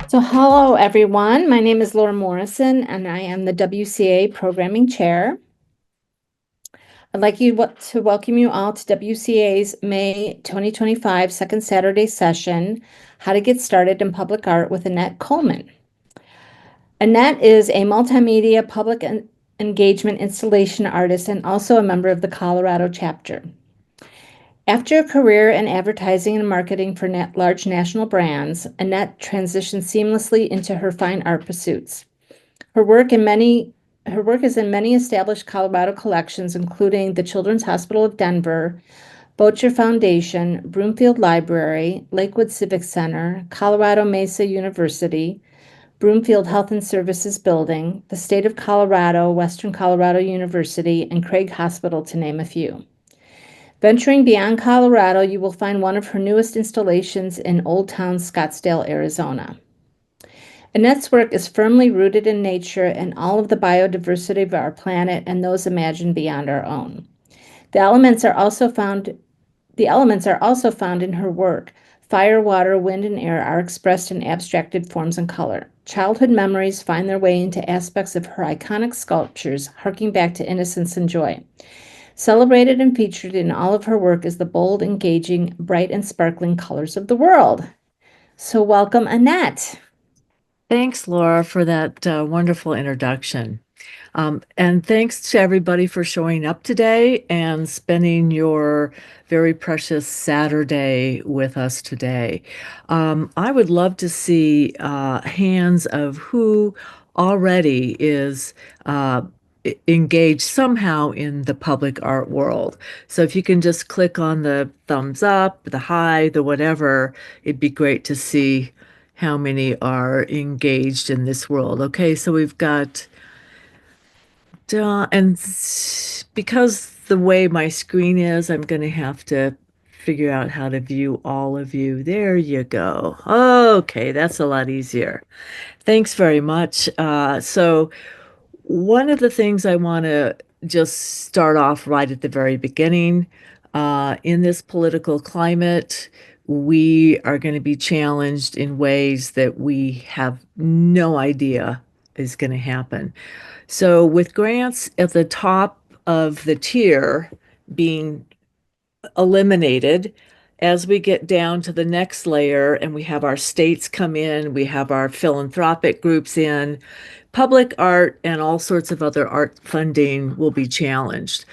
So, hello everyone. My name is Laura Morrison, and I am the WCA Programming Chair. I'd like to welcome you all to WCA's May 2025 Second Saturday session, How to Get Started in Public Art with Annette Coleman. Annette is a multimedia public engagement installation artist and also a member of the Colorado chapter. After a career in advertising and marketing for large national brands, Annette transitioned seamlessly into her fine art pursuits. Her work is in many established Colorado collections, including the Children's Hospital of Denver, Boettcher Foundation, Broomfield Library, Lakewood Civic Center, Colorado Mesa University, Broomfield Health Services Building, the State of Colorado, Western Colorado University, and Craig Hospital, to name a few. Venturing beyond Colorado, you will find one of her newest installations in Old Town Scottsdale, Arizona. Annette's work is firmly rooted in nature and all of the biodiversity of our planet and those imagined beyond our own. The elements are also found in her work. Fire, water, wind, and air are expressed in abstracted forms and color. Childhood memories find their way into aspects of her iconic sculptures, harking back to innocence and joy. Celebrated and featured in all of her work is the bold, engaging, bright, and sparkling colors of the world. So welcome, Annette. Thanks, Laura, for that wonderful introduction. And thanks to everybody for showing up today and spending your very precious Saturday with us today. I would love to see hands of who already is engaged somehow in the public art world. So if you can just click on the thumbs up, the high, the whatever, it'd be great to see how many are engaged in this world. Okay, so we've got, and because the way my screen is, I'm going to have to figure out how to view all of you. There you go. Okay, that's a lot easier. Thanks very much. So one of the things I want to just start off right at the very beginning, in this political climate, we are going to be challenged in ways that we have no idea is going to happen. So with grants at the top of the tier being eliminated, as we get down to the next layer and we have our states come in, we have our philanthropic groups in, public art and all sorts of other art funding will be challenged.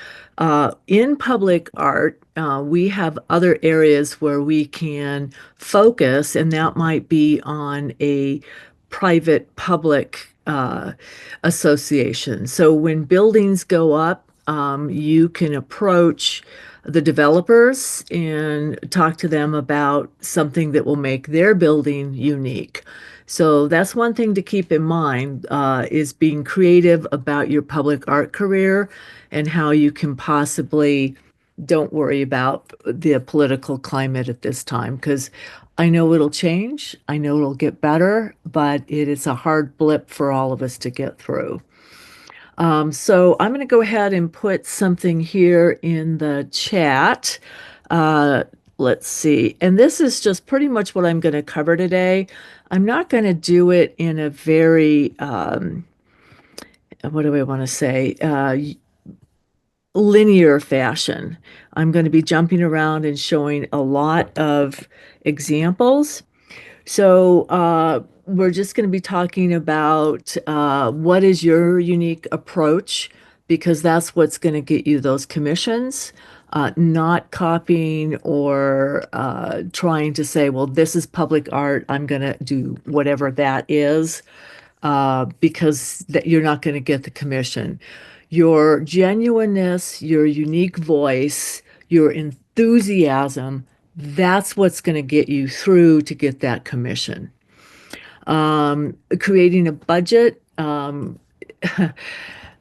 In public art, we have other areas where we can focus, and that might be on a private-public association. So when buildings go up, you can approach the developers and talk to them about something that will make their building unique. So that's one thing to keep in mind, is being creative about your public art career and how you can possibly don't worry about the political climate at this time, because I know it'll change. I know it'll get better, but it is a hard blip for all of us to get through. So I'm going to go ahead and put something here in the chat. Let's see. And this is just pretty much what I'm going to cover today. I'm not going to do it in a very, what do I want to say, linear fashion. I'm going to be jumping around and showing a lot of examples. So we're just going to be talking about what is your unique approach, because that's what's going to get you those commissions. Not copying or trying to say, well, this is public art, I'm going to do whatever that is, because you're not going to get the commission. Your genuineness, your unique voice, your enthusiasm, that's what's going to get you through to get that commission. Creating a budget,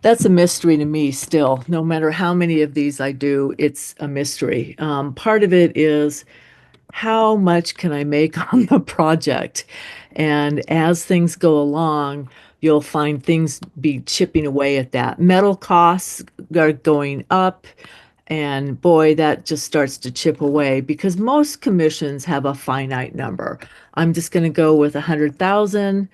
that's a mystery to me still. No matter how many of these I do, it's a mystery. Part of it is how much can I make on the project? And as things go along, you'll find things be chipping away at that. Metal costs are going up. And boy, that just starts to chip away because most commissions have a finite number. I'm just going to go with 100,000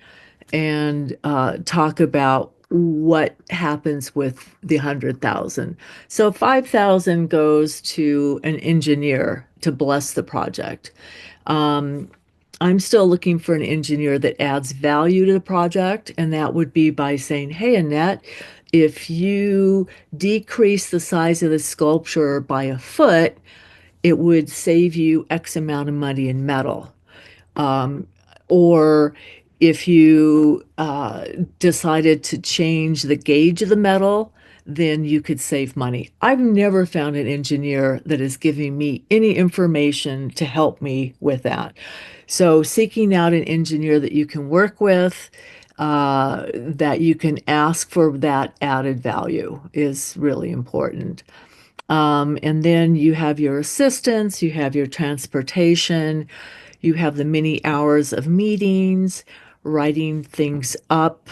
and talk about what happens with the 100,000. So 5,000 goes to an engineer to bless the project. Um, I'm still looking for an engineer that adds value to the project, and that would be by saying, hey, Annette, if you decrease the size of the sculpture by a foot, it would save you X amount of money in metal. Um, or if you decided to change the gauge of the metal, then you could save money. I've never found an engineer that is giving me any information to help me with that. So, seeking out an engineer that you can work with, that you can ask for that added value is really important. And then you have your assistants, you have your transportation, you have the many hours of meetings, writing things up,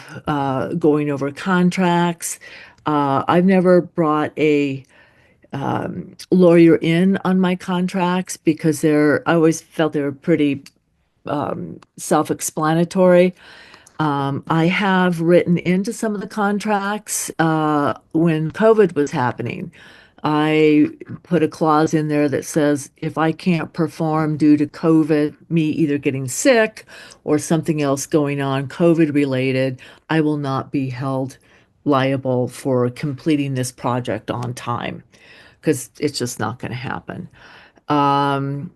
going over contracts. I've never brought a lawyer in on my contracts because I always felt they were pretty self-explanatory. I have written into some of the contracts when COVID was happening. I put a clause in there that says if I can't perform due to COVID, me either getting sick or something else going on, COVID related, I will not be held liable for completing this project on time because it's just not going to happen. Um,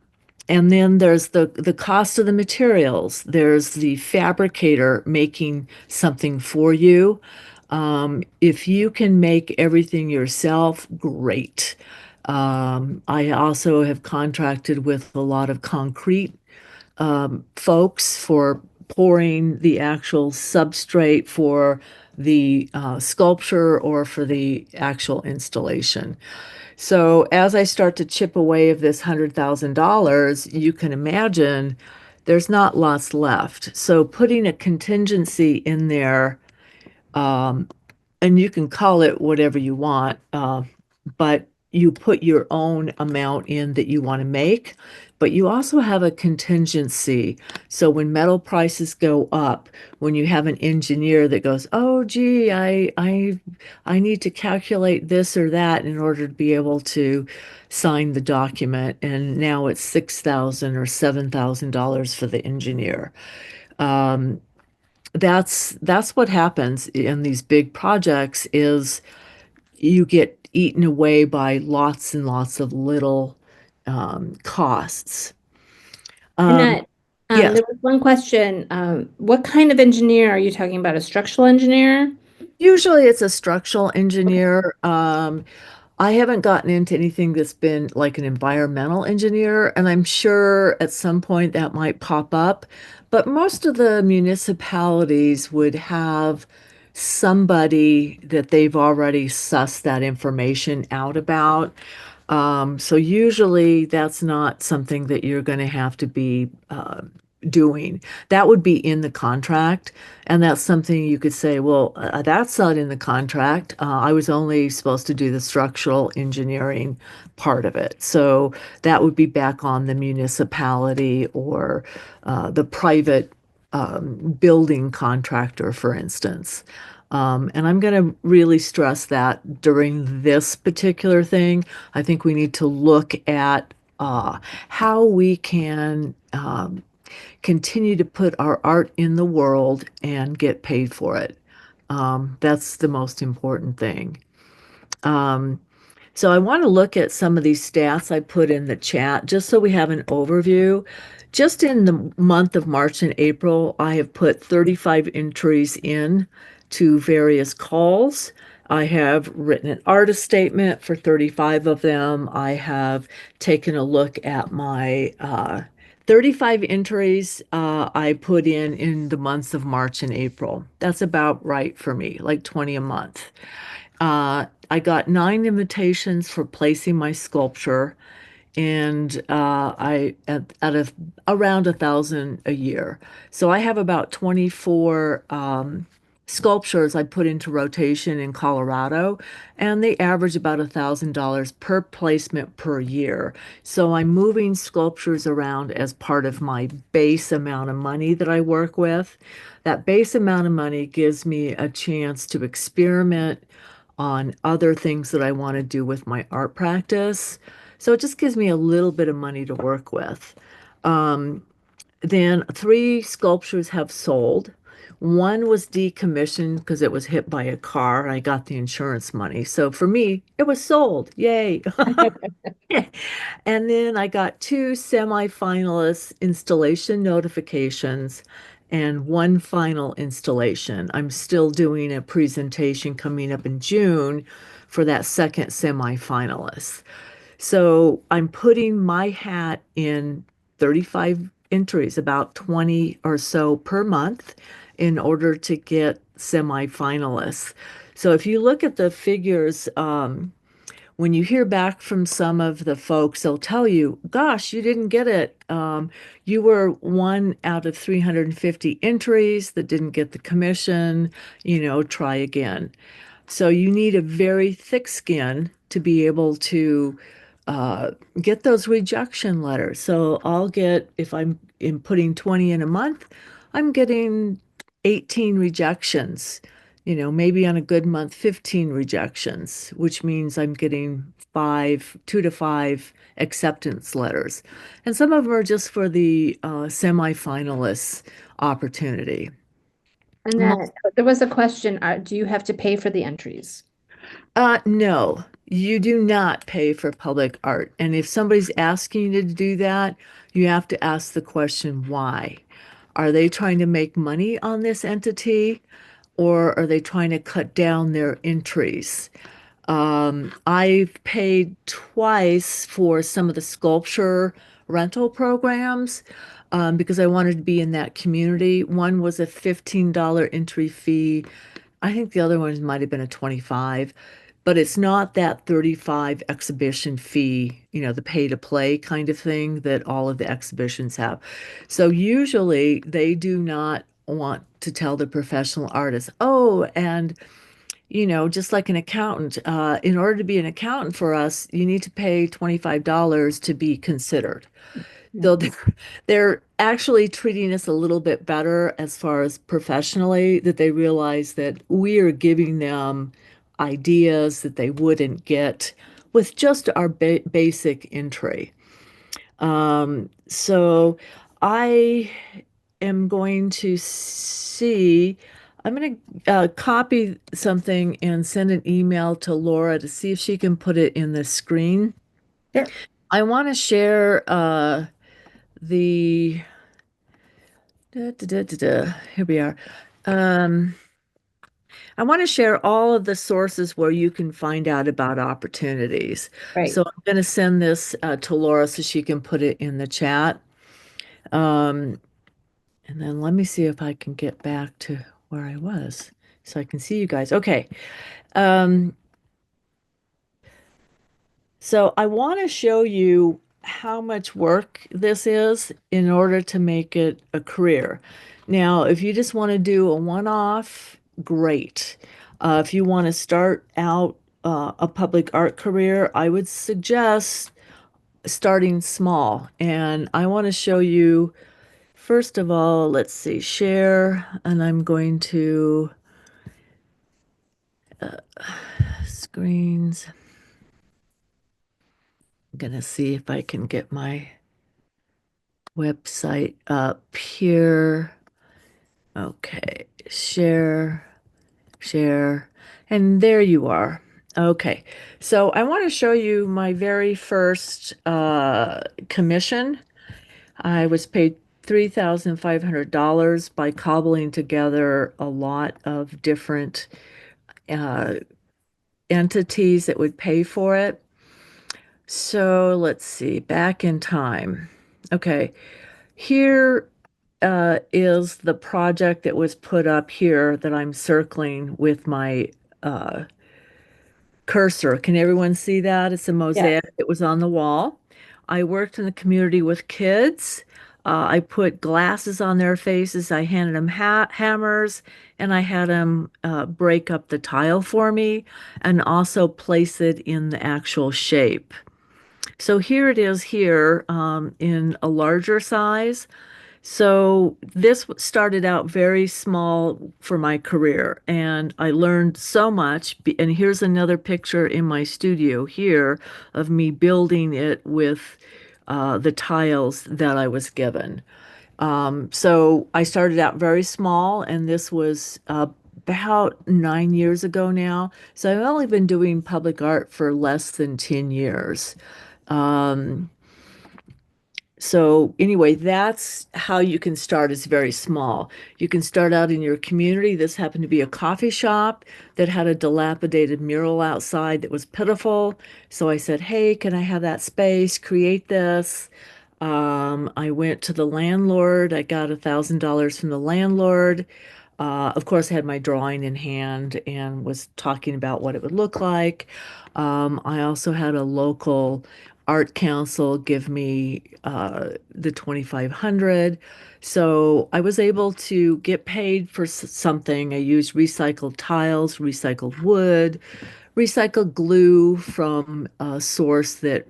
and then there's the cost of the materials. There's the fabricator making something for you. If you can make everything yourself, great. I also have contracted with a lot of concrete folks for pouring the actual substrate for the sculpture or for the actual installation. So as I start to chip away of this $100,000, you can imagine there's not lots left. So putting a contingency in there, um, and you can call it whatever you want, but you put your own amount in that you want to make, but you also have a contingency. So when metal prices go up, when you have an engineer that goes, "Oh, gee, I need to calculate this or that in order to be able to sign the document," and now it's $6,000 or $7,000 for the engineer. Um, that's what happens in these big projects is you get eaten away by lots and lots of little costs. Um, Annette, yes, there was one question. What kind of engineer are you talking about? A structural engineer? usually it's a structural Okay. engineer. I haven't gotten into anything that's been like an environmental engineer, and I'm sure at some point that might pop up. But most of the municipalities would have somebody that they've already sussed that information out about. So usually that's not something that you're going to have to be doing. That would be in the contract, and that's something you could say, well, that's not in the contract. I was only supposed to do the structural engineering part of it. So that would be back on the municipality or the private building contractor, for instance. And I'm going to really stress that during this particular thing. I think we need to look at how we can continue to put our art in the world and get paid for it. That's the most important thing. Um, so I want to look at some of these stats I put in the chat just so we have an overview. Just in the month of March and April, I have put 35 entries in to various calls. I have written an artist statement for 35 of them. I have taken a look at my 35 entries I put in the months of March and April. That's about right for me, like 20 a month. I got 9 invitations for placing my sculpture, and I at around 1,000 a year. So I have about 24 sculptures I put into rotation in Colorado, and they average about $1,000 per placement per year. So I'm moving sculptures around as part of my base amount of money that I work with. That base amount of money gives me a chance to experiment on other things that I want to do with my art practice. So it just gives me a little bit of money to work with. Um, then three sculptures have sold. One was decommissioned because it was hit by a car and I got the insurance money. So for me, it was sold. Yay. And then I got two semifinalist installation notifications and one final installation. I'm still doing a presentation coming up in June for that second semifinalist. So I'm putting my hat in 35 entries, about 20 or so per month, in order to get semifinalists. So if you look at the figures, when you hear back from some of the folks, they'll tell you, gosh, you didn't get it. You were one out of 350 entries that didn't get the commission, try again. So you need a very thick skin to be able to get those rejection letters. So I'll get, if I'm putting 20 in a month, I'm getting 18 rejections. Maybe on a good month, 15 rejections, which means I'm getting 2 to 5 acceptance letters. And some of them are just for the semifinalists opportunity. Annette, there was a question, do you have to pay for the entries? No, you do not pay for public art. And if somebody's asking you to do that, you have to ask the question, why? Are they trying to make money on this entity or are they trying to cut down their entries? I've paid twice for some of the sculpture rental programs because I wanted to be in that community. One was a $15 entry fee. I think the other one might have been a 25, but it's not that 35 exhibition fee, the pay to play kind of thing that all of the exhibitions have. So usually they do not want to tell the professional artists, oh, and just like an accountant, in order to be an accountant for us, you need to pay $25 to be considered. Yeah. So they're actually treating us a little bit better as far as professionally, that they realize that we are giving them ideas that they wouldn't get with just our basic entry. So I am going to see, I'm going to copy something and send an email to Laura to see if she can put it in the screen. Sure. I want to share the here we are. Um, I want to share all of the sources where you can find out about opportunities. Right. So I'm going to send this to Laura so she can put it in the chat. Um, and then let me see if I can get back to where I was so I can see you guys. Okay. Um, So I want to show you how much work this is in order to make it a career. Now, if you just want to do a one-off, great. If you want to start out a public art career, I would suggest starting small. And I want to show you, first of all, let's see, share, and I'm going to screens. I'm gonna see if I can get my website up here. Okay, share, share, and there you are. Okay, so I want to show you my very first commission. I was paid $3,500 by cobbling together a lot of different uh, entities that would pay for it. So let's see, back in time. Okay, here is the project that was put up here that I'm circling with my uh, cursor. Can everyone see that? It's a Yeah. mosaic that was on the wall. I worked in the community with kids. I put glasses on their faces. I handed them hammers, and I had them break up the tile for me and also place it in the actual shape. So here it is here in a larger size. So this started out very small for my career, and I learned so much. And here's another picture in my studio here of me building it with the tiles that I was given. So I started out very small, and this was about 9 years ago now. So I've only been doing public art for less than 10 years. Um, so anyway, that's how you can start is very small. You can start out in your community. This happened to be a coffee shop that had a dilapidated mural outside that was pitiful. So I said, "Hey, can I have that space? Create this." I went to the landlord. I got $1,000 from the landlord. Of course, I had my drawing in hand and was talking about what it would look like. I also had a local art council give me the 2,500. So I was able to get paid for something. I used recycled tiles, recycled wood, recycled glue from a source that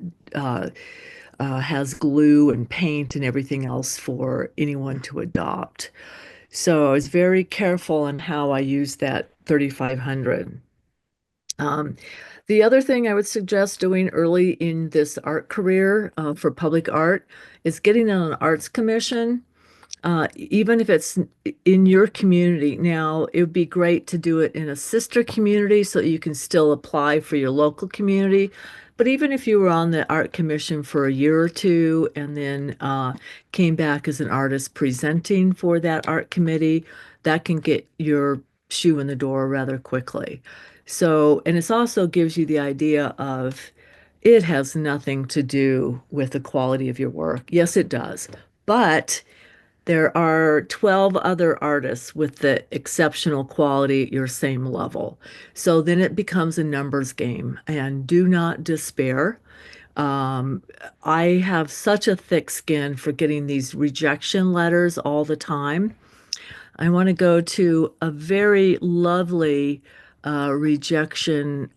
has glue and paint and everything else for anyone to adopt. So I was very careful on how I used that 3,500. Um, the other thing I would suggest doing early in this art career for public art is getting on an arts commission, even if it's in your community. Now, it would be great to do it in a sister community so that you can still apply for your local community. But even if you were on the art commission for a year or two and then came back as an artist presenting for that art committee, that can get your shoe in the door rather quickly. So, and it also gives you the idea of it has nothing to do with the quality of your work. Yes, it does. But there are 12 other artists with the exceptional quality at your same level. So then it becomes a numbers game, and do not despair. Um, I have such a thick skin for getting these rejection letters all the time. I want to go to a very lovely rejection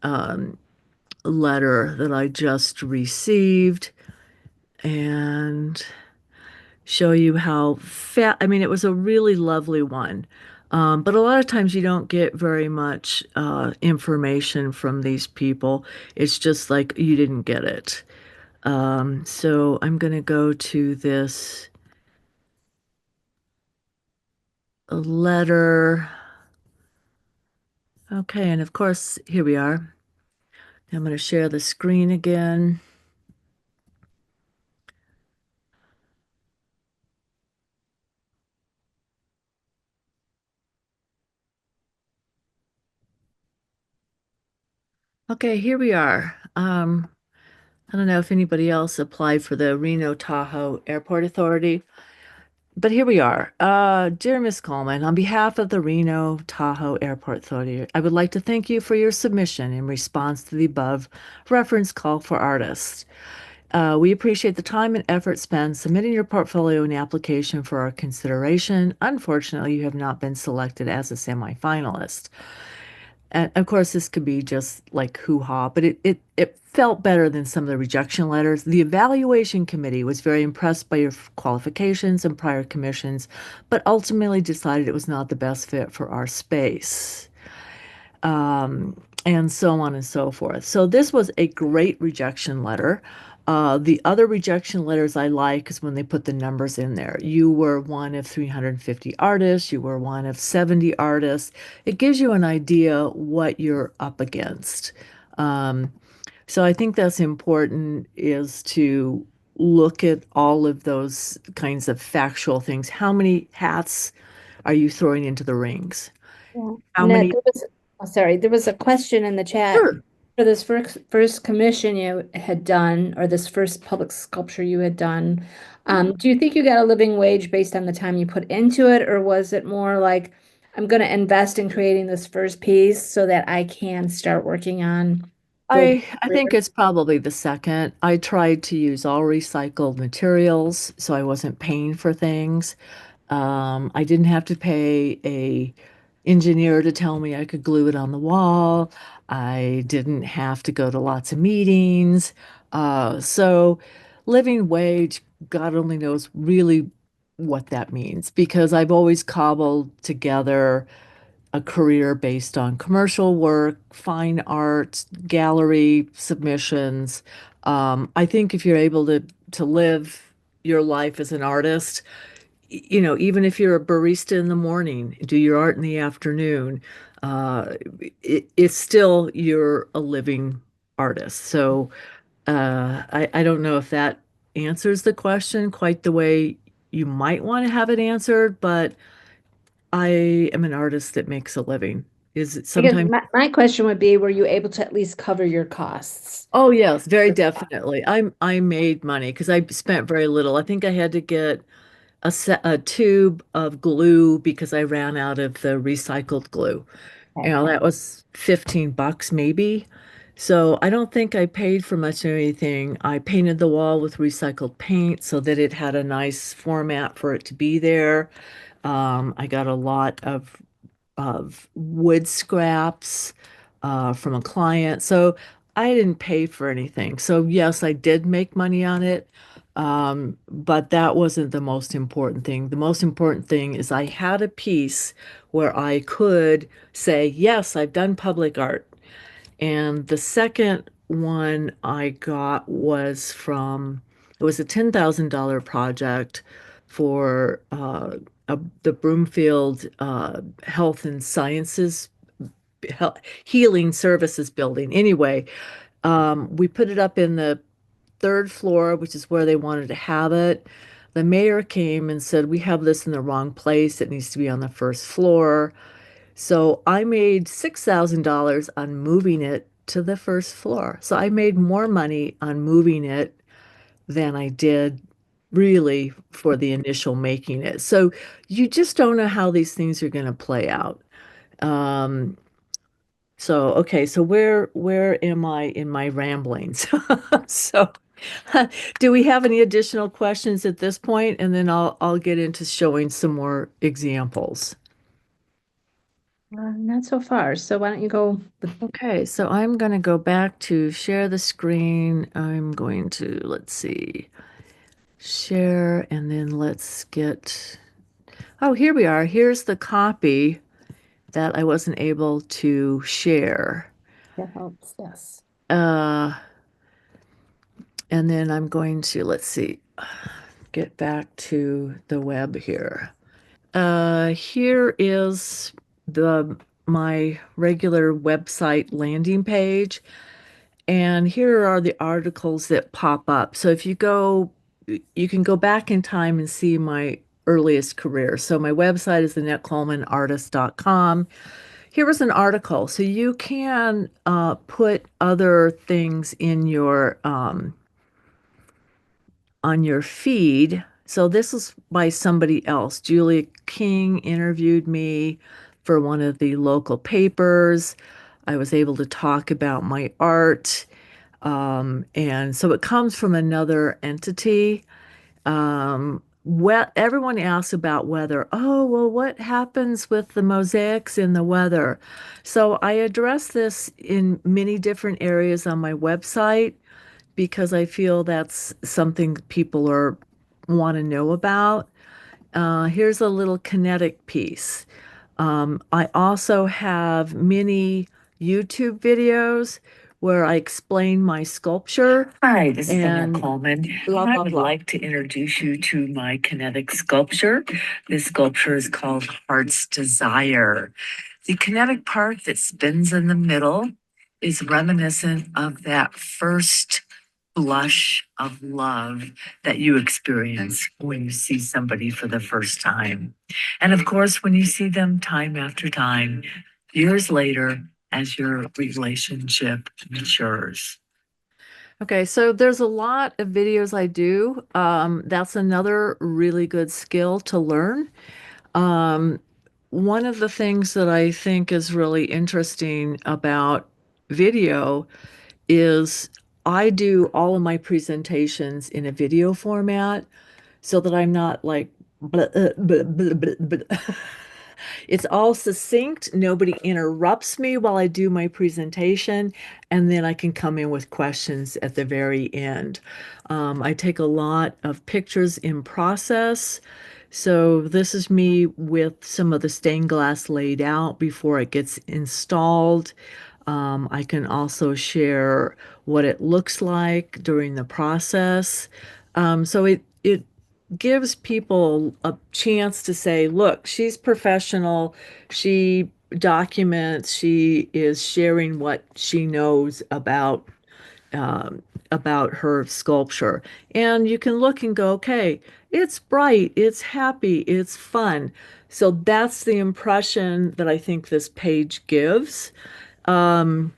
letter that I just received and show you how fat. I mean, it was a really lovely one. But a lot of times you don't get very much information from these people. It's just like you didn't get it. So I'm going to go to this letter. Okay, and of course, here we are. I'm going to share the screen again. Okay, here we are. I don't know if anybody else applied for the Reno Tahoe Airport Authority, but here we are. Dear Miss Coleman, on behalf of the Reno Tahoe Airport Authority, I would like to thank you for your submission in response to the above reference call for artists. We appreciate the time and effort spent submitting your portfolio and application for our consideration. Unfortunately, you have not been selected as a semifinalist. And of course, this could be just like hoo-ha, but it felt better than some of the rejection letters. The evaluation committee was very impressed by your qualifications and prior commissions, but ultimately decided it was not the best fit for our space. And so on and so forth. So this was a great rejection letter. The other rejection letters I like is when they put the numbers in there. You were one of 350 artists, you were one of 70 artists. It gives you an idea what you're up against. Um, so I think that's important is to look at all of those kinds of factual things. How many hats are you throwing into the rings? Yeah. How Annette, many? there was a question in the chat Sure. for this first commission you had done, or this first public sculpture you had done. Do you think you got a living wage based on the time you put into it, or was it more like, I'm going to invest in creating this first piece so that I can start working on build I a think career? it's probably the second. I tried to use all recycled materials, so I wasn't paying for things. I didn't have to pay a engineer to tell me I could glue it on the wall. I didn't have to go to lots of meetings. So living wage, God only knows really what that means because I've always cobbled together a career based on commercial work, fine art, gallery submissions. I think if you're able to live your life as an artist, even if you're a barista in the morning, do your art in the afternoon, uh, it's still you're a living artist. So I don't know if that answers the question quite the way you might want to have it answered, but I am an artist that makes a living. Is it I guess sometimes? my question would be, were you able to at least cover your costs? Oh yes, very definitely. I made money because I spent very little. I think I had to get a tube of glue because I ran out of the recycled glue. Okay. That was $15 maybe. So I don't think I paid for much of anything. I painted the wall with recycled paint so that it had a nice format for it to be there. I got a lot of wood scraps from a client. So I didn't pay for anything. So yes, I did make money on it. But that wasn't the most important thing. The most important thing is I had a piece where I could say, yes, I've done public art. And the second one I got was it was a $10,000 project for the Broomfield Health and Sciences Healing Services Building. Anyway, we put it up in the third floor, which is where they wanted to have it. The mayor came and said, we have this in the wrong place. It needs to be on the first floor. So I made $6,000 on moving it to the first floor. So I made more money on moving it than I did really for the initial making it. So you just don't know how these things are going to play out. Um, so okay, so where am I in my ramblings? So do we have any additional questions at this point? And then I'll get into showing some more examples. Not so far. So why don't you go with, Okay, so I'm going to go back to share the screen. I'm going to, let's see, share, and then let's get, oh, here we are. Here's the copy that I wasn't able to share. that helps, yes. Uh, and then I'm going to, let's see, get back to the web here. Here is the my regular website landing page. And here are the articles that pop up. So if you go, you can go back in time and see my earliest career. So my website is AnnetteColemanArtist.com. Here was an article. So you can put other things in your on your feed. So this is by somebody else. Julia King interviewed me for one of the local papers. I was able to talk about my art. And so it comes from another entity. Everyone asks about weather. Oh, well, what happens with the mosaics in the weather? So I address this in many different areas on my website because I feel that's something people are want to know about. Here's a little kinetic piece. I also have many YouTube videos where I explain my sculpture. Hi, this is Annette And Coleman. blah, I blah, would blah. like to introduce you to my kinetic sculpture. This sculpture is called Heart's Desire. The kinetic part that spins in the middle is reminiscent of that first blush of love that you experience when you see somebody for the first time. And of course, when you see them time after time, years later, as your relationship matures. Okay, so there's a lot of videos I do. That's another really good skill to learn. Um, One of the things that I think is really interesting about video is I do all of my presentations in a video format so that I'm not like blah, blah, blah, blah, blah. It's all succinct. Nobody interrupts me while I do my presentation, and then I can come in with questions at the very end. I take a lot of pictures in process. So this is me with some of the stained glass laid out before it gets installed. I can also share what it looks like during the process. So it gives people a chance to say, look, she's professional. She documents, she is sharing what she knows um, about her sculpture. And you can look and go, okay, it's bright, it's happy, it's fun. So that's the impression that I think this page gives. Um,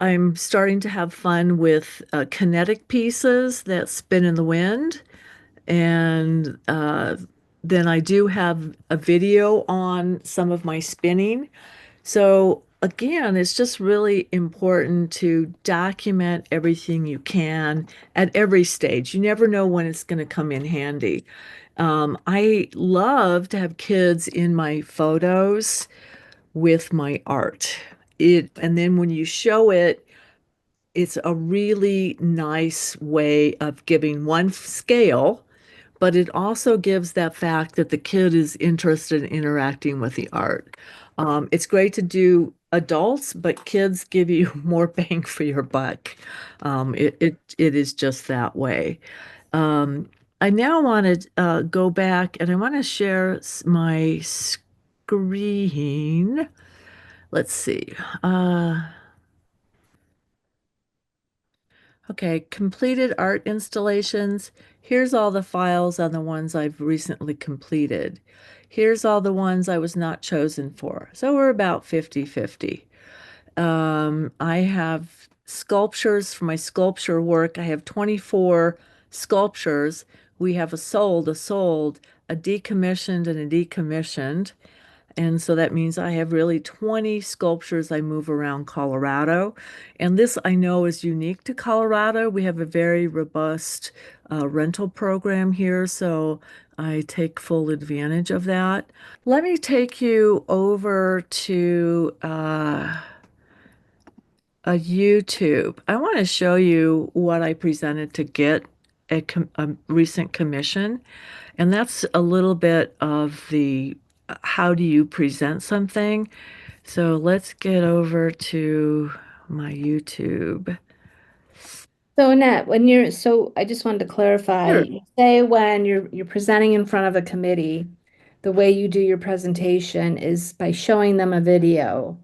I'm starting to have fun with kinetic pieces that spin in the wind. And then I do have a video on some of my spinning. So again, it's just really important to document everything you can at every stage. You never know when it's going to come in handy. I love to have kids in my photos with my art. And then when you show it, it's a really nice way of giving one scale, but it also gives that fact that the kid is interested in interacting with the art. It's great to do adults, but kids give you more bang for your buck. It is just that way. Um, I now want to go back and I want to share my screen. Let's see. Okay, completed art installations. Here's all the files on the ones I've recently completed. Here's all the ones I was not chosen for. So we're about 50-50. I have sculptures for my sculpture work. I have 24 sculptures. We have a decommissioned, and a decommissioned. And so that means I have really 20 sculptures I move around Colorado. And this I know is unique to Colorado. We have a very robust rental program here, so I take full advantage of that. Let me take you over to a YouTube. I want to show you what I presented to get a recent commission. And that's a little bit of the how do you present something. So let's get over to my YouTube. So Annette, I just wanted to clarify, Sure. you say when you're presenting in front of a committee, the way you do your presentation is by showing them a video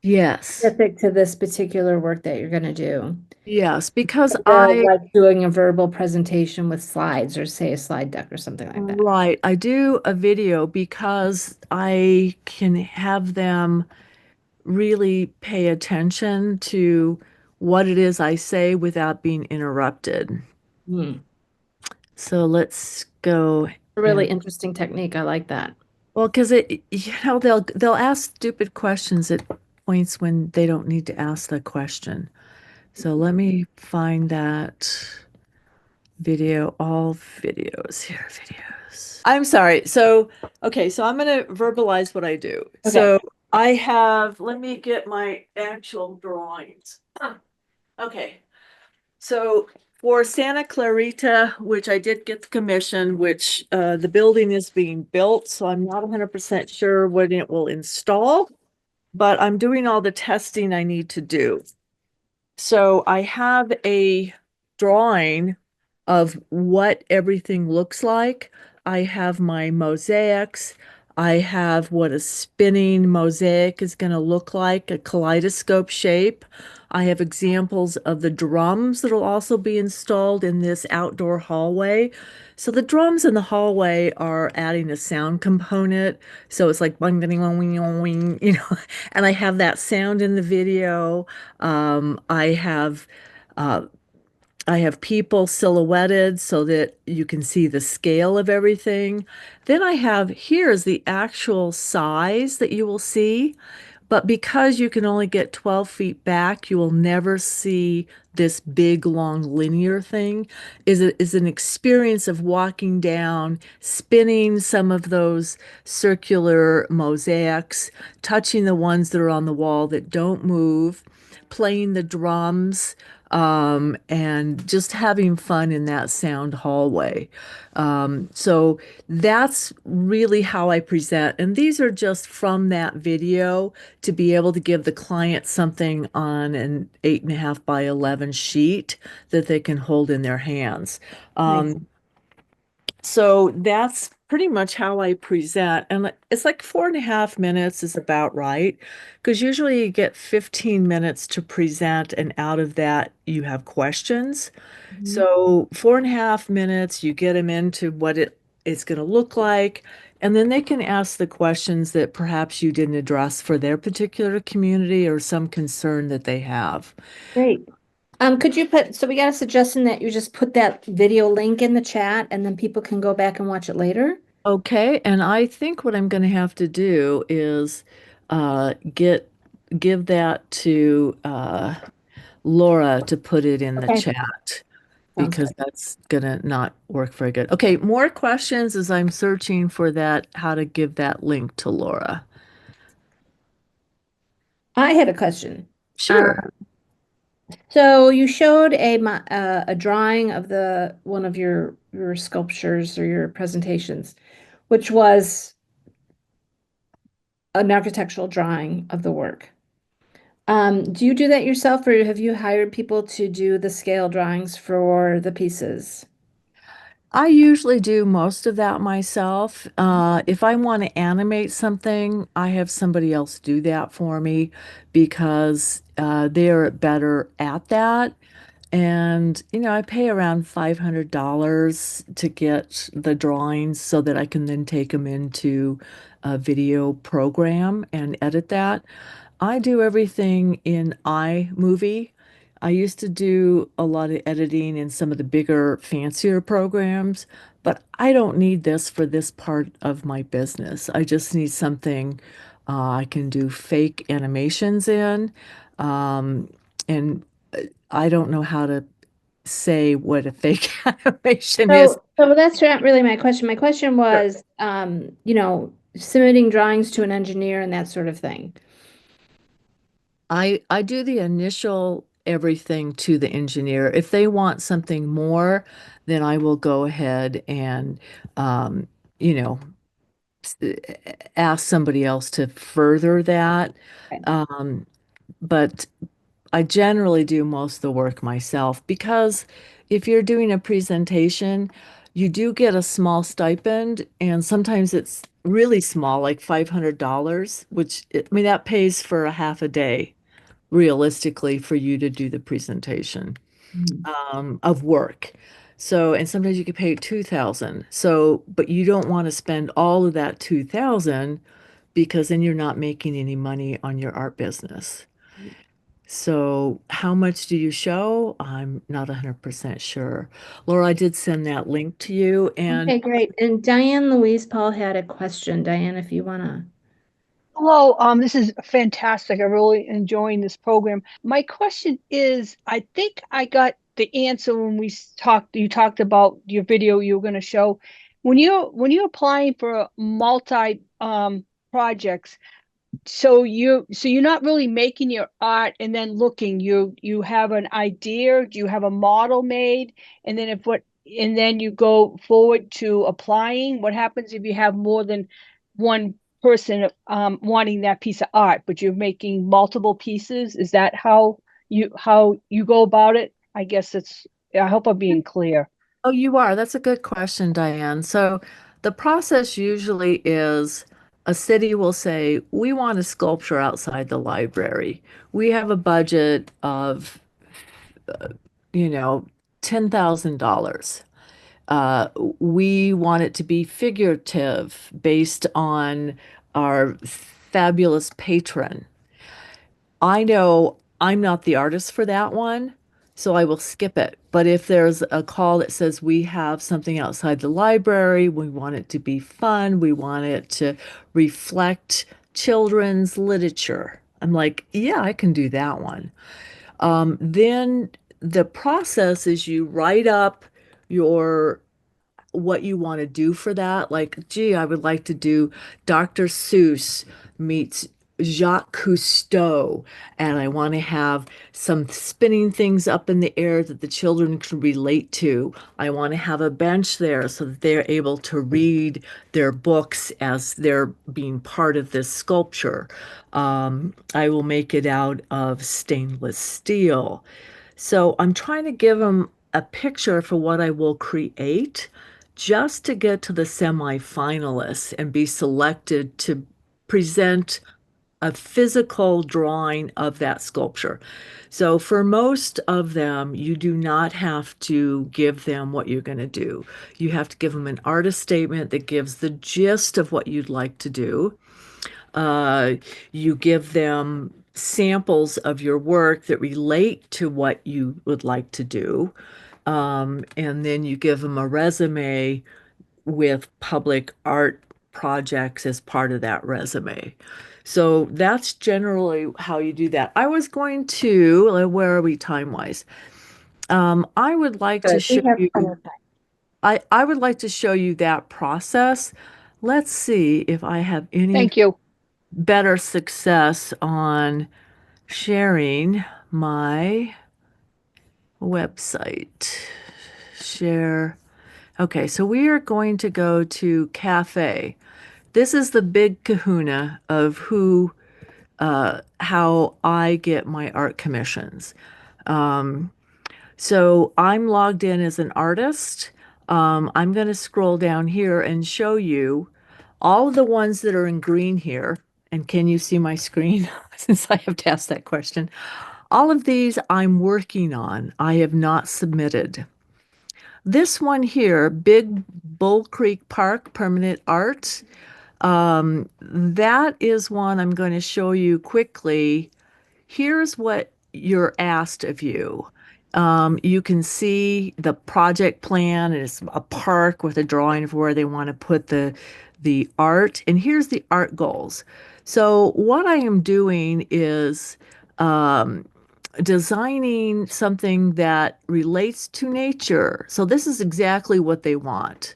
Yes. specific to this particular work that you're going to do. Yes, because Instead of like doing a verbal presentation with slides or say a slide deck or something like that. right, I do a video because I can have them really pay attention to what it is I say without being interrupted. Hmm. So let's go A really and interesting technique. I like that. well, because they'll ask stupid questions at points when they don't need to ask the question. So let me find that video, all videos here, videos. I'm sorry. So, okay, so I'm going to verbalize what I do. Okay. So I have, let me get my actual drawings. Okay. So for Santa Clarita, which I did get the commission, which the building is being built, so I'm not 100% sure when it will install, but I'm doing all the testing I need to do. So I have a drawing of what everything looks like. I have my mosaics. I have what a spinning mosaic is going to look like, a kaleidoscope shape. I have examples of the drums that will also be installed in this outdoor hallway. So the drums in the hallway are adding a sound component. So it's like bing, ding, ding, wing, wing, and I have that sound in the video. Um, I have uh, I have people silhouetted so that you can see the scale of everything. Then I have here's the actual size that you will see. But because you can only get 12 feet back, you will never see this big, long, linear thing. Is an experience of walking down, spinning some of those circular mosaics, touching the ones that are on the wall that don't move, playing the drums, and just having fun in that sound hallway. So that's really how I present. And these are just from that video to be able to give the client something on an 8.5 by 11 sheet that they can hold in their hands. Nice. So that's pretty much how I present. And it's like 4.5 minutes is about right. Because usually you get 15 minutes to present, and out of that, you have questions. Mhm. So 4.5 minutes, you get them into what it's going to look like. And then they can ask the questions that perhaps you didn't address for their particular community or some concern that they have. Great. Could you put, so we got a suggestion that you just put that video link in the chat and then people can go back and watch it later? Okay, and I think what I'm going to have to do is get give that to Laura to put it in the Okay. chat Sounds because good. that's gonna not work very good. Okay, more questions as I'm searching for that, how to give that link to Laura. I had a question. Sure. So you showed a drawing of the one of your sculptures or your presentations, which was an architectural drawing of the work. Do you do that yourself, or have you hired people to do the scale drawings for the pieces? I usually do most of that myself. If I want to animate something, I have somebody else do that for me because they're better at that. And, I pay around $500 to get the drawings so that I can then take them into a video program and edit that. I do everything in iMovie. I used to do a lot of editing in some of the bigger, fancier programs, but I don't need this for this part of my business. I just need something I can do fake animations in. And I don't know how to say what a fake animation is. So that's not really my question. My question was, submitting drawings to an engineer and that sort of thing. I do the initial everything to the engineer. If they want something more, then I will go ahead and you know s- ask somebody else to further that. Okay. Um, but I generally do most of the work myself because if you're doing a presentation, you do get a small stipend, and sometimes it's really small, like $500, which I mean that pays for a half a day realistically for you to do the presentation Mhm. of work. So, and sometimes you could pay 2,000. So, but you don't want to spend all of that 2,000 because then you're not making any money on your art business. So, how much do you show? I'm not 100% sure. Laura, I did send that link to you. And Okay, great. And Diane Louise Paul had a question. Diane, if you wanna. Hello, this is fantastic. I'm really enjoying this program. My question is, I think I got the answer when talked, you talked about your video you were going to show. When you're applying for multi projects, so you're not really making your art and then looking. You have an idea, do you have a model made, and then and then you go forward to applying. What happens if you have more than one person wanting that piece of art, but you're making multiple pieces? Is that how you go about it? I guess I hope I'm being clear. oh, you are. That's a good question, Diane. So the process usually is a city will say, we want a sculpture outside the library. We have a budget of, you know, $10,000. Uh, we want it to be figurative based on our fabulous patron. I know I'm not the artist for that one, so I will skip it. But if there's a call that says we have something outside the library, we want it to be fun, we want it to reflect children's literature. I'm like, yeah, I can do that one. Then the process is you write up your what you want to do for that. Like, gee, I would like to do Dr. Seuss meets Jacques Cousteau, and I want to have some spinning things up in the air that the children can relate to. I want to have a bench there so that they're able to read their books as they're being part of this sculpture. I will make it out of stainless steel. So I'm trying to give them a picture for what I will create just to get to the semifinalists and be selected to present a physical drawing of that sculpture. So for most of them, you do not have to give them what you're going to do. You have to give them an artist statement that gives the gist of what you'd like to do. Uh, you give them samples of your work that relate to what you would like to do. And then you give them a resume with public art projects as part of that resume. So that's generally how you do that. I was going to, where are we time-wise? I would like to Good. We show have you, plenty of time. I would like to show you that process. Let's see if I have any Thank you. better success on sharing my website. Share. Okay, so we are going to go to Cafe. This is the big kahuna of how I get my art commissions. So I'm logged in as an artist. I'm going to scroll down here and show you all of the ones that are in green here. And can you see my screen? Since I have to ask that question. All of these I'm working on. I have not submitted. This one here, Big Bull Creek Park Permanent Art, that is one I'm going to show you quickly. Here's what you're asked of you. You can see the project plan. It's a park with a drawing of where they want to put the art. And here's the art goals. So what I am doing is designing something that relates to nature. So this is exactly what they want.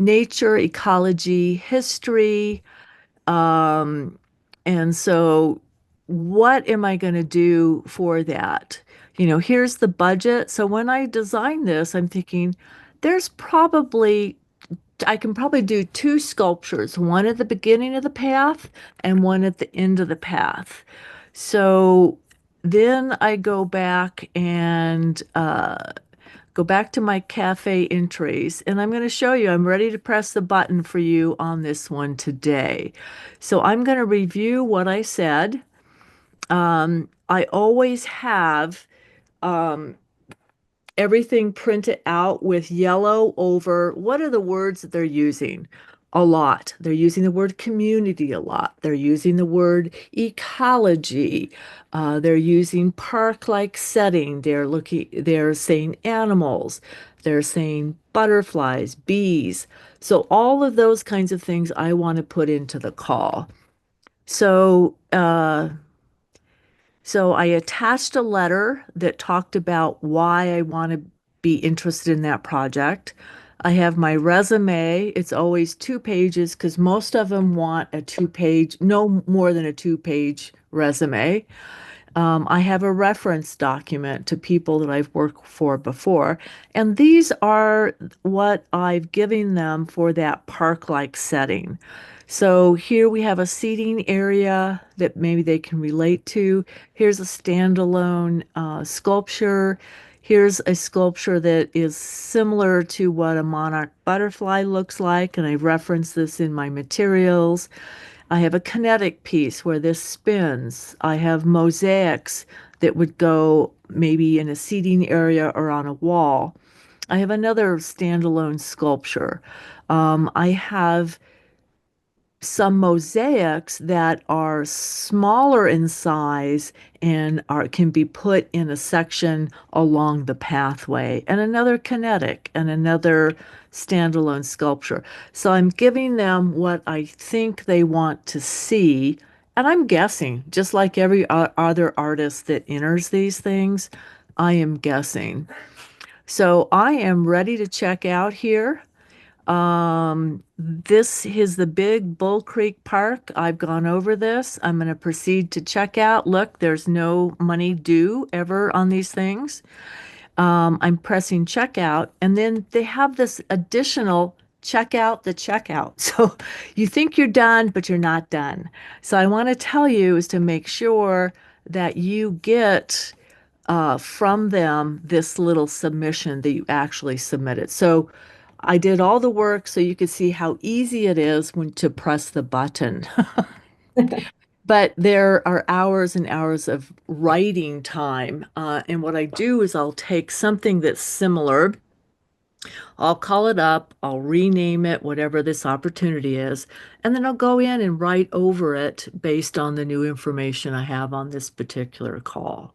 Nature, ecology, history, and so, what am I going to do for that? Here's the budget. So, when I design this, I'm thinking I can probably do two sculptures, one at the beginning of the path and one at the end of the path. So, then I go back to my cafe entries, and I'm going to show you. I'm ready to press the button for you on this one today. So I'm going to review what I said. I always have everything printed out with yellow over what are the words that they're using a lot. They're using the word community a lot. They're using the word ecology. They're using park-like setting. They're saying animals. They're saying butterflies, bees. So all of those kinds of things I want to put into the call. So I attached a letter that talked about why I want to be interested in that project. I have my resume. It's always 2 pages because most of them want a 2 page, no more than a 2 page resume. I have a reference document to people that I've worked for before, and these are what I've given them for that park-like setting. So here we have a seating area that maybe they can relate to. Here's a standalone sculpture. Here's a sculpture that is similar to what a monarch butterfly looks like, and I reference this in my materials. I have a kinetic piece where this spins. I have mosaics that would go maybe in a seating area or on a wall. I have another standalone sculpture. I have some mosaics that are smaller in size and can be put in a section along the pathway, and another kinetic and another standalone sculpture. So I'm giving them what I think they want to see And I'm guessing, just like every other artist that enters these things, I am guessing. So I am ready to check out here. This is the big Bull Creek Park. I've gone over this. I'm going to proceed to check out. Look, there's no money due ever on these things. I'm pressing checkout, and then they have this additional check out the checkout. So you think you're done, but you're not done. So I want to tell you is to make sure that you get from them this little submission that you actually submitted. So I did all the work so you could see how easy it is when to press the button. But there are hours and hours of writing time. And what I do is I'll take something that's similar, I'll call it up, I'll rename it, whatever this opportunity is, and then I'll go in and write over it based on the new information I have on this particular call.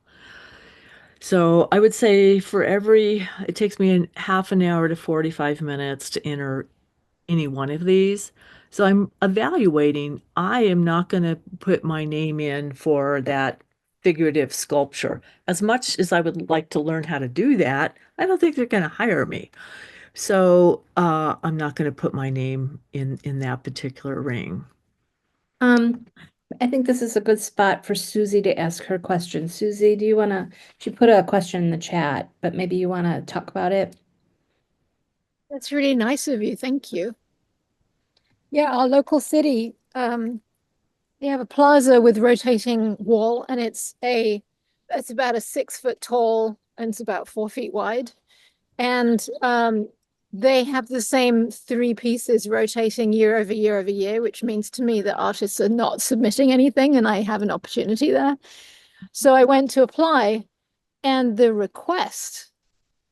So I would say it takes me half an hour to 45 minutes to enter any one of these. So I'm evaluating. I am not going to put my name in for that figurative sculpture. As much as I would like to learn how to do that, I don't think they're going to hire me. So I'm not going to put my name in that particular ring. Um, I think this is a good spot for Susie to ask her question. Susie, do you want to, she put a question in the chat, but maybe you want to talk about it? That's really nice of you. Thank you. Yeah, our local city, they have a plaza with rotating wall, and it's about a 6 foot tall and it's about 4 feet wide. And they have the same three pieces rotating year over year over year, which means to me that artists are not submitting anything, and I have an opportunity there. So I went to apply, and the request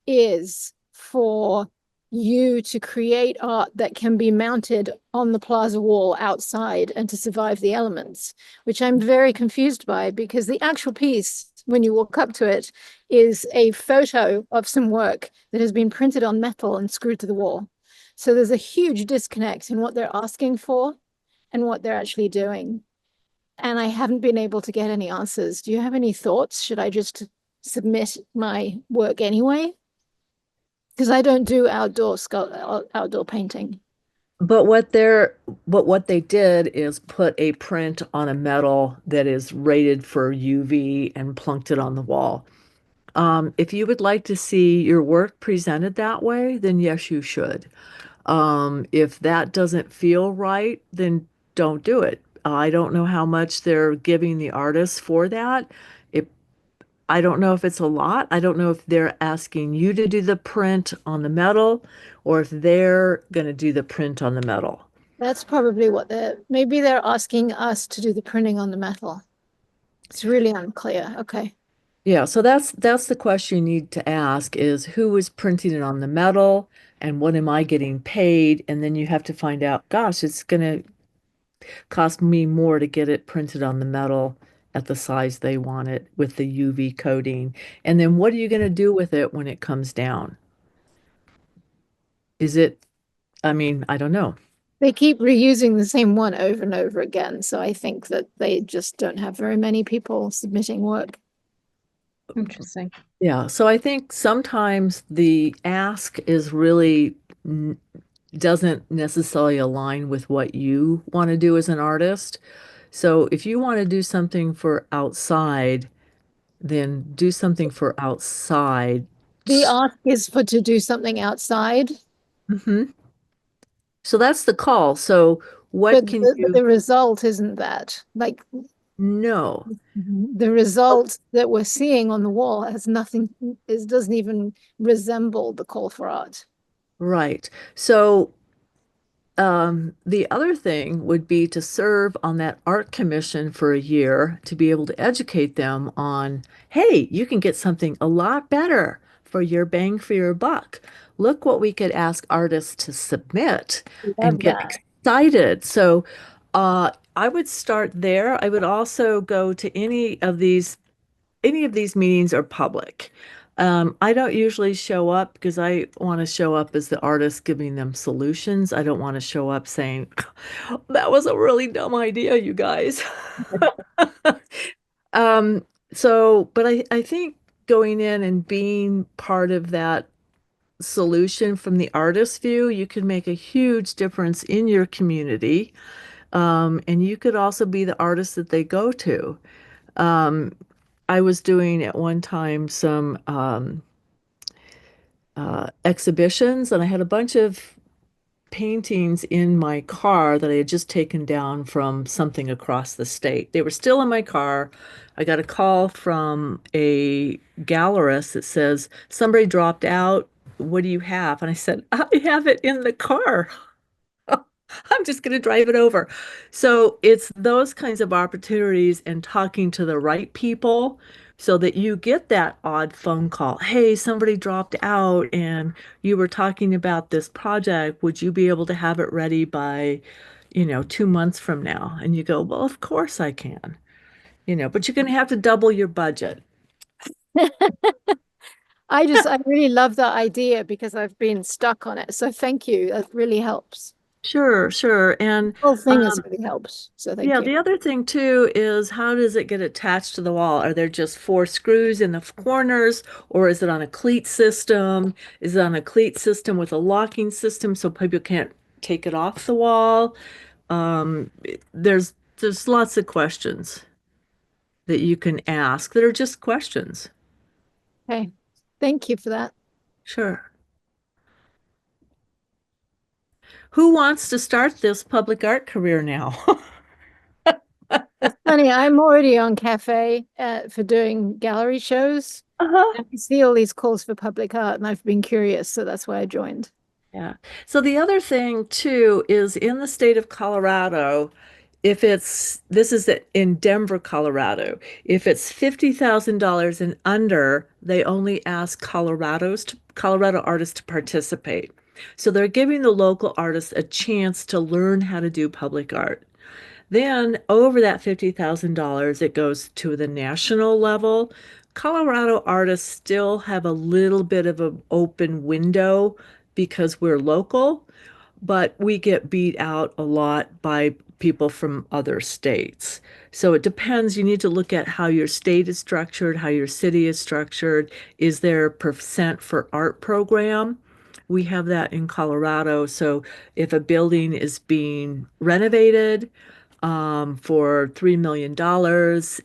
is for you to create art that can be mounted on the plaza wall outside and to survive the elements, which I'm very confused by, because the actual piece, when you walk up to it, is a photo of some work that has been printed on metal and screwed to the wall. So there's a huge disconnect in what they're asking for and what they're actually doing. And I haven't been able to get any answers. Do you have any thoughts? Should I just submit my work anyway? Because I don't do outdoor painting. But what they did is put a print on a metal that is rated for UV and plunked it on the wall. If you would like to see your work presented that way, then yes, you should. If that doesn't feel right, then don't do it. I don't know how much they're giving the artists for that. It, I don't know if it's a lot. I don't know if they're asking you to do the print on the metal or if they're going to do the print on the metal. That's probably maybe they're asking us to do the printing on the metal. It's really unclear. Okay. Yeah, so that's the question you need to ask is who is printing it on the metal and what am I getting paid? And then you have to find out, gosh, it's going to cost me more to get it printed on the metal at the size they want it with the UV coating. And then what are you going to do with it when it comes down? Is it, I mean, I don't know. They keep reusing the same one over and over again. So I think that they just don't have very many people submitting work. Interesting. Yeah, so I think sometimes the ask is really doesn't necessarily align with what you want to do as an artist. So if you want to do something for outside, then do something for outside. The ask is to do something outside. Hmm. So that's the call. So what But can the you result isn't that. Like know? the result that we're seeing on the wall has nothing, it doesn't even resemble the call for art. Right. So the other thing would be to serve on that art commission for a year to be able to educate them on, hey, you can get something a lot better for your bang for your buck. Look what we could ask artists to submit and Love get that. excited. So I would start there. I would also go to any of these meetings are public. I don't usually show up because I want to show up as the artist giving them solutions. I don't want to show up saying, that was a really dumb idea, you guys. Um, but I think going in and being part of that solution from the artist view, you can make a huge difference in your community. And you could also be the artist that they go to. Um, I was doing at one time some exhibitions, and I had a bunch of paintings in my car that I had just taken down from something across the state. They were still in my car. I got a call from a gallerist that says, somebody dropped out. What do you have? And I said, I have it in the car. I'm just going to drive it over. So it's those kinds of opportunities and talking to the right people so that you get that odd phone call. Hey, somebody dropped out and you were talking about this project. Would you be able to have it ready by, 2 months from now? And you go, well, of course I can, but you're going to have to double your budget. I really love that idea because I've been stuck on it. So thank you. That really helps. Sure, sure. And The whole thing has um, really helps. So thank yeah, you. the other thing too is how does it get attached to the wall? Are there just four screws in the corners, or is it on a cleat system? Is it on a cleat system with a locking system so people can't take it off the wall? There's lots of questions that you can ask that are just questions. Okay. Thank you for that. Sure. Who wants to start this public art career now? It's funny, I'm already on Cafe for doing gallery shows. Uh-huh. And I see all these calls for public art, and I've been curious, so that's why I joined. Yeah. So the other thing too is in the state of Colorado, if it's this is in Denver, Colorado, if it's $50,000 and under, they only ask Colorado artists to participate. So they're giving the local artists a chance to learn how to do public art. Then over that $50,000, it goes to the national level. Colorado artists still have a little bit of an open window because we're local, but we get beat out a lot by people from other states. So it depends. You need to look at how your state is structured, how your city is structured. Is there a percent for art program? We have that in Colorado. So if a building is being renovated, for $3 million,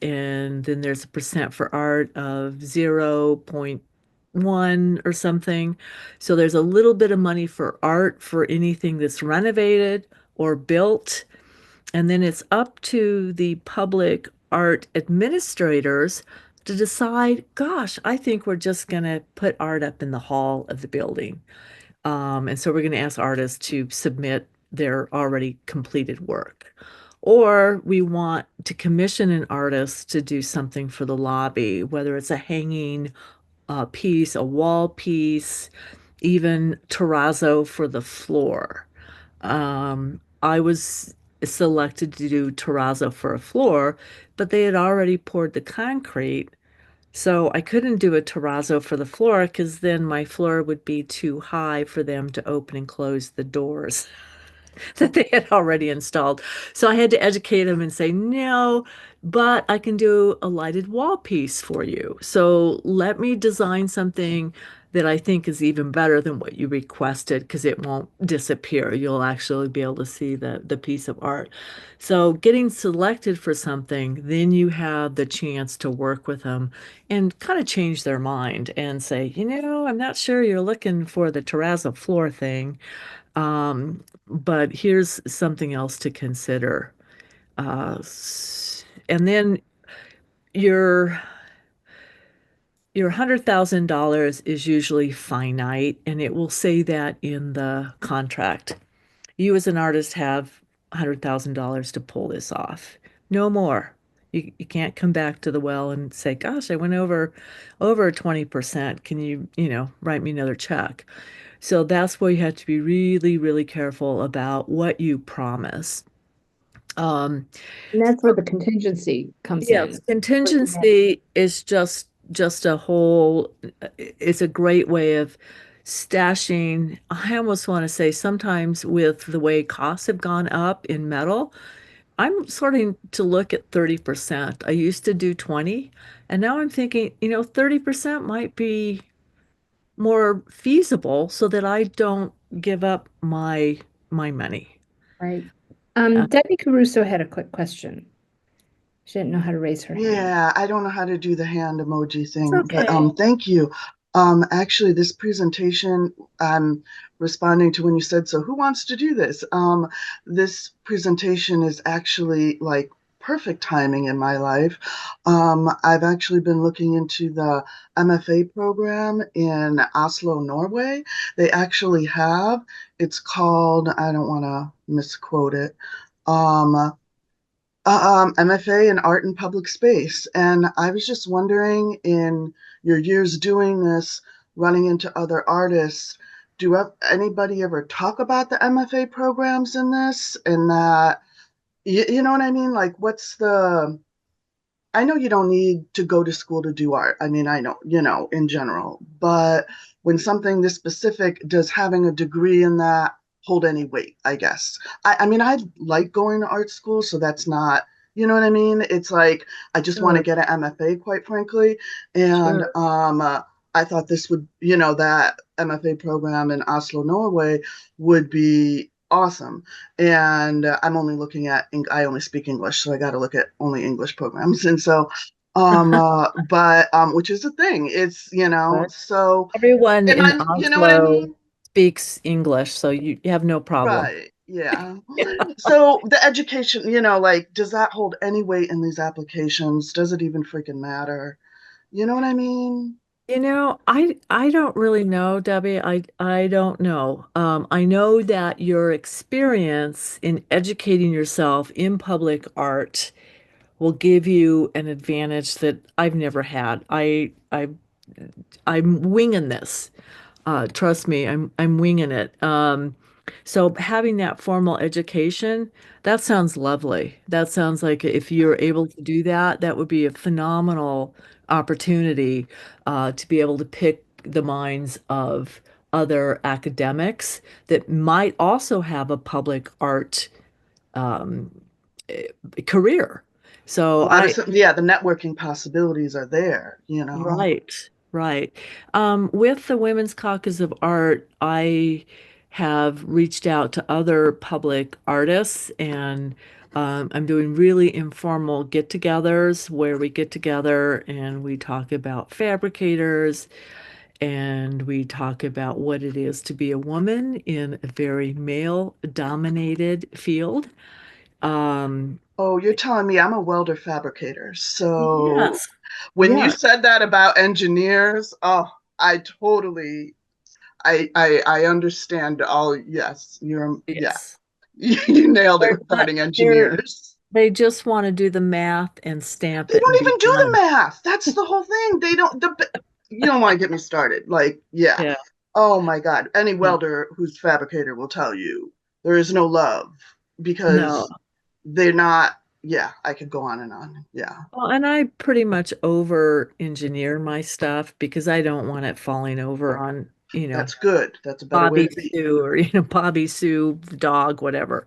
and then there's a percent for art of 0.1 or something. So there's a little bit of money for art for anything that's renovated or built. And then it's up to the public art administrators to decide, gosh, I think we're just going to put art up in the hall of the building. And so we're going to ask artists to submit their already completed work. Or we want to commission an artist to do something for the lobby, whether it's a hanging piece, a wall piece, even terrazzo for the floor. I was selected to do terrazzo for a floor, but they had already poured the concrete. So I couldn't do a terrazzo for the floor because then my floor would be too high for them to open and close the doors that they had already installed. So I had to educate them and say, no, but I can do a lighted wall piece for you. So let me design something that I think is even better than what you requested because it won't disappear. You'll actually be able to see the piece of art. So getting selected for something, then you have the chance to work with them and kind of change their mind and say, I'm not sure you're looking for the terrazzo floor thing. But here's something else to consider. And then your your $100,000 is usually finite, and it will say that in the contract. You as an artist have $100,000 to pull this off. No more. You can't come back to the well and say, gosh, I went over 20%. Can you write me another check? So that's where you have to be really, really careful about what you promise. Um, And that's where the contingency comes yes, in. contingency is just just a whole, it's a great way of stashing. I almost want to say sometimes with the way costs have gone up in metal, I'm starting to look at 30%. I used to do 20, and now I'm thinking, 30% might be more feasible so that I don't give up my money. Right. Uh, Debbie Caruso had a quick question. She didn't know how to raise her hand. Yeah, I don't know how to do the hand emoji it's thing, but okay. thank you. Actually, this presentation, I'm responding to when you said, so who wants to do this? This presentation is actually like perfect timing in my life. I've actually been looking into the MFA program in Oslo, Norway. They actually have, it's called, I don't want to misquote it. Um, MFA in Art and Public Space. And I was just wondering, in your years doing this, running into other artists, anybody ever talk about the MFA programs in this? And that, you know what I mean? Like, I know you don't need to go to school to do art. I mean, I know, in general, but when something this specific, does having a degree in that hold any weight, I guess? I mean, I like going to art school, so that's not, you know what I mean? It's like, I just want to Sure, get an MFA, quite frankly. And sure. I thought this would, that MFA program in Oslo, Norway would be awesome. And I'm only looking at, I only speak English, so I got to look at only English programs. And so, but which is a thing. It's, But so, everyone and in I, you know what I Oslo mean? speaks English, so you have no problem. Right. Yeah. Yeah. So the education, like, does that hold any weight in these applications? Does it even freaking matter? You know what I mean? I don't really know, Debbie. I don't know. I know that your experience in educating yourself in public art will give you an advantage that I've never had. I'm winging this. Trust me, I'm winging it. So having that formal education, that sounds lovely. That sounds like if you're able to do that, that would be a phenomenal opportunity to be able to pick the minds of other academics that might also have a public art um, eh, career. A So lot of, yeah, the networking possibilities are there. right, right. With the Women's Caucus of Art, I have reached out to other public artists, and I'm doing really informal get-togethers where we get together and we talk about fabricators and we talk about what it is to be a woman in a very male-dominated field. Um, Oh, you're telling me I'm a welder fabricator. So yes, when you yeah, said that about engineers, oh, I totally, I understand. Oh, yes, yeah, yes. you nailed it They're not, regarding they're engineers. They just want to do the math and stamp They it and don't be even do the done. math. That's the whole thing. You don't want to get me started. Like, yeah. Yeah, Oh my God. Any yeah. welder who's fabricator will tell you there is no love No. because they're not, yeah, I could go on and on. Yeah. Well, and I pretty much over engineer my stuff because I don't want it falling over on, That's good. That's a better way Bobby to be. Sue or, Bobby Sue, the dog, whatever.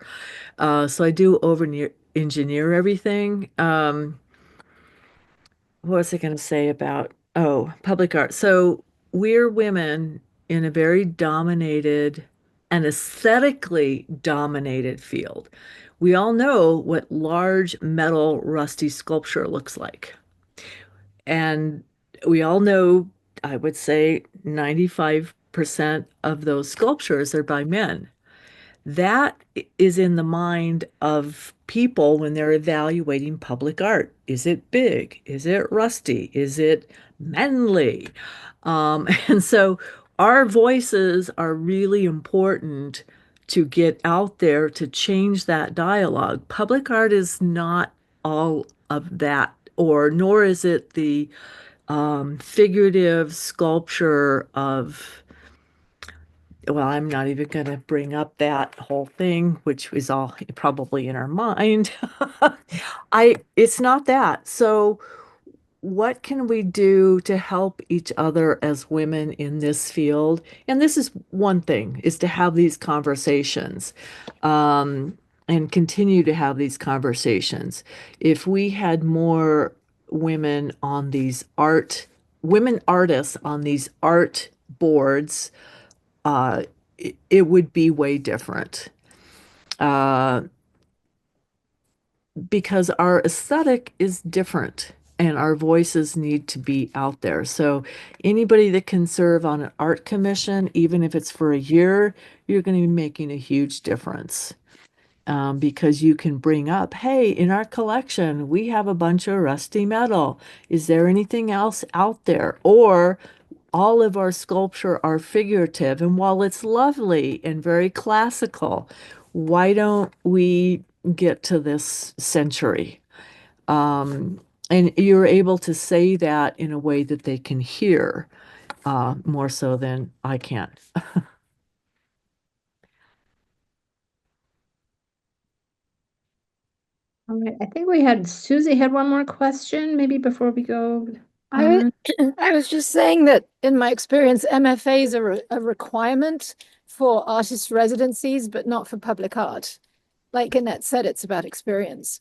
So I do over engineer everything. What was I going to say about, public art? So we're women in a very dominated and aesthetically dominated field. We all know what large metal rusty sculpture looks like. And we all know, I would say 95% of those sculptures are by men. That is in the mind of people when they're evaluating public art. Is it big? Is it rusty? Is it manly? And so our voices are really important to get out there to change that dialogue. Public art is not all of that, or nor is it the figurative sculpture of, well, I'm not even going to bring up that whole thing, which is all probably in our mind. It's not that. So what can we do to help each other as women in this field? And this is one thing, is to have these conversations, and continue to have these conversations. If we had more women on these women artists on these art boards, it would be way different. Uh, because our aesthetic is different and our voices need to be out there. So anybody that can serve on an art commission, even if it's for a year, you're going to be making a huge difference. Because you can bring up, hey, in our collection, we have a bunch of rusty metal. Is there anything else out there? Or all of our sculpture are figurative. And while it's lovely and very classical, why don't we get to this century? And you're able to say that in a way that they can hear, more so than I can. All right, I think we had Susie had one more question, maybe before we go I, on. I was just saying that in my experience, MFAs are a requirement for artist residencies, but not for public art. Like Annette said, it's about experience.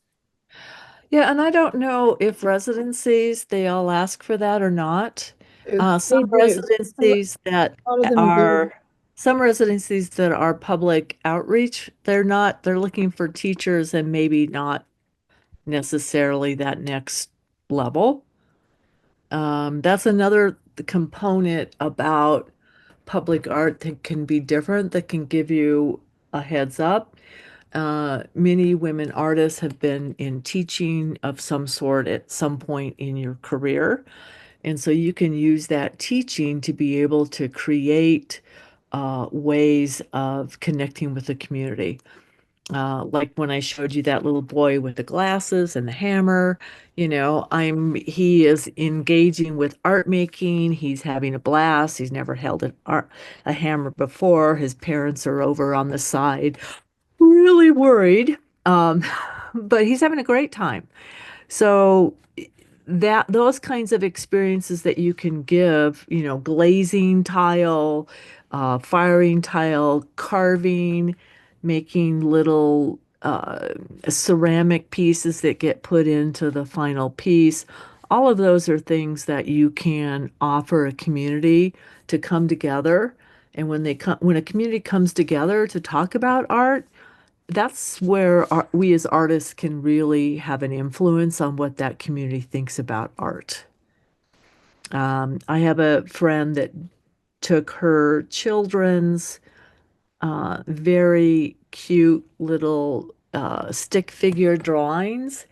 Yeah, and I don't know if residencies, they all ask for that or not. They do. A lot of them do. Some residencies that are public outreach, they're looking for teachers and maybe not necessarily that next level. That's another component about public art that can be different, that can give you a heads up. Many women artists have been in teaching of some sort at some point in your career. And so you can use that teaching to be able to create ways of connecting with the community. Like when I showed you that little boy with the glasses and the hammer, he is engaging with art making. He's having a blast. He's never held a hammer before. His parents are over on the side, really worried. Um, but he's having a great time. So that those kinds of experiences that you can give, glazing tile, firing tile, carving, making little ceramic pieces that get put into the final piece. All of those are things that you can offer a community to come together. And when a community comes together to talk about art, that's where we as artists can really have an influence on what that community thinks about art. I have a friend that took her children's very cute little stick figure drawings,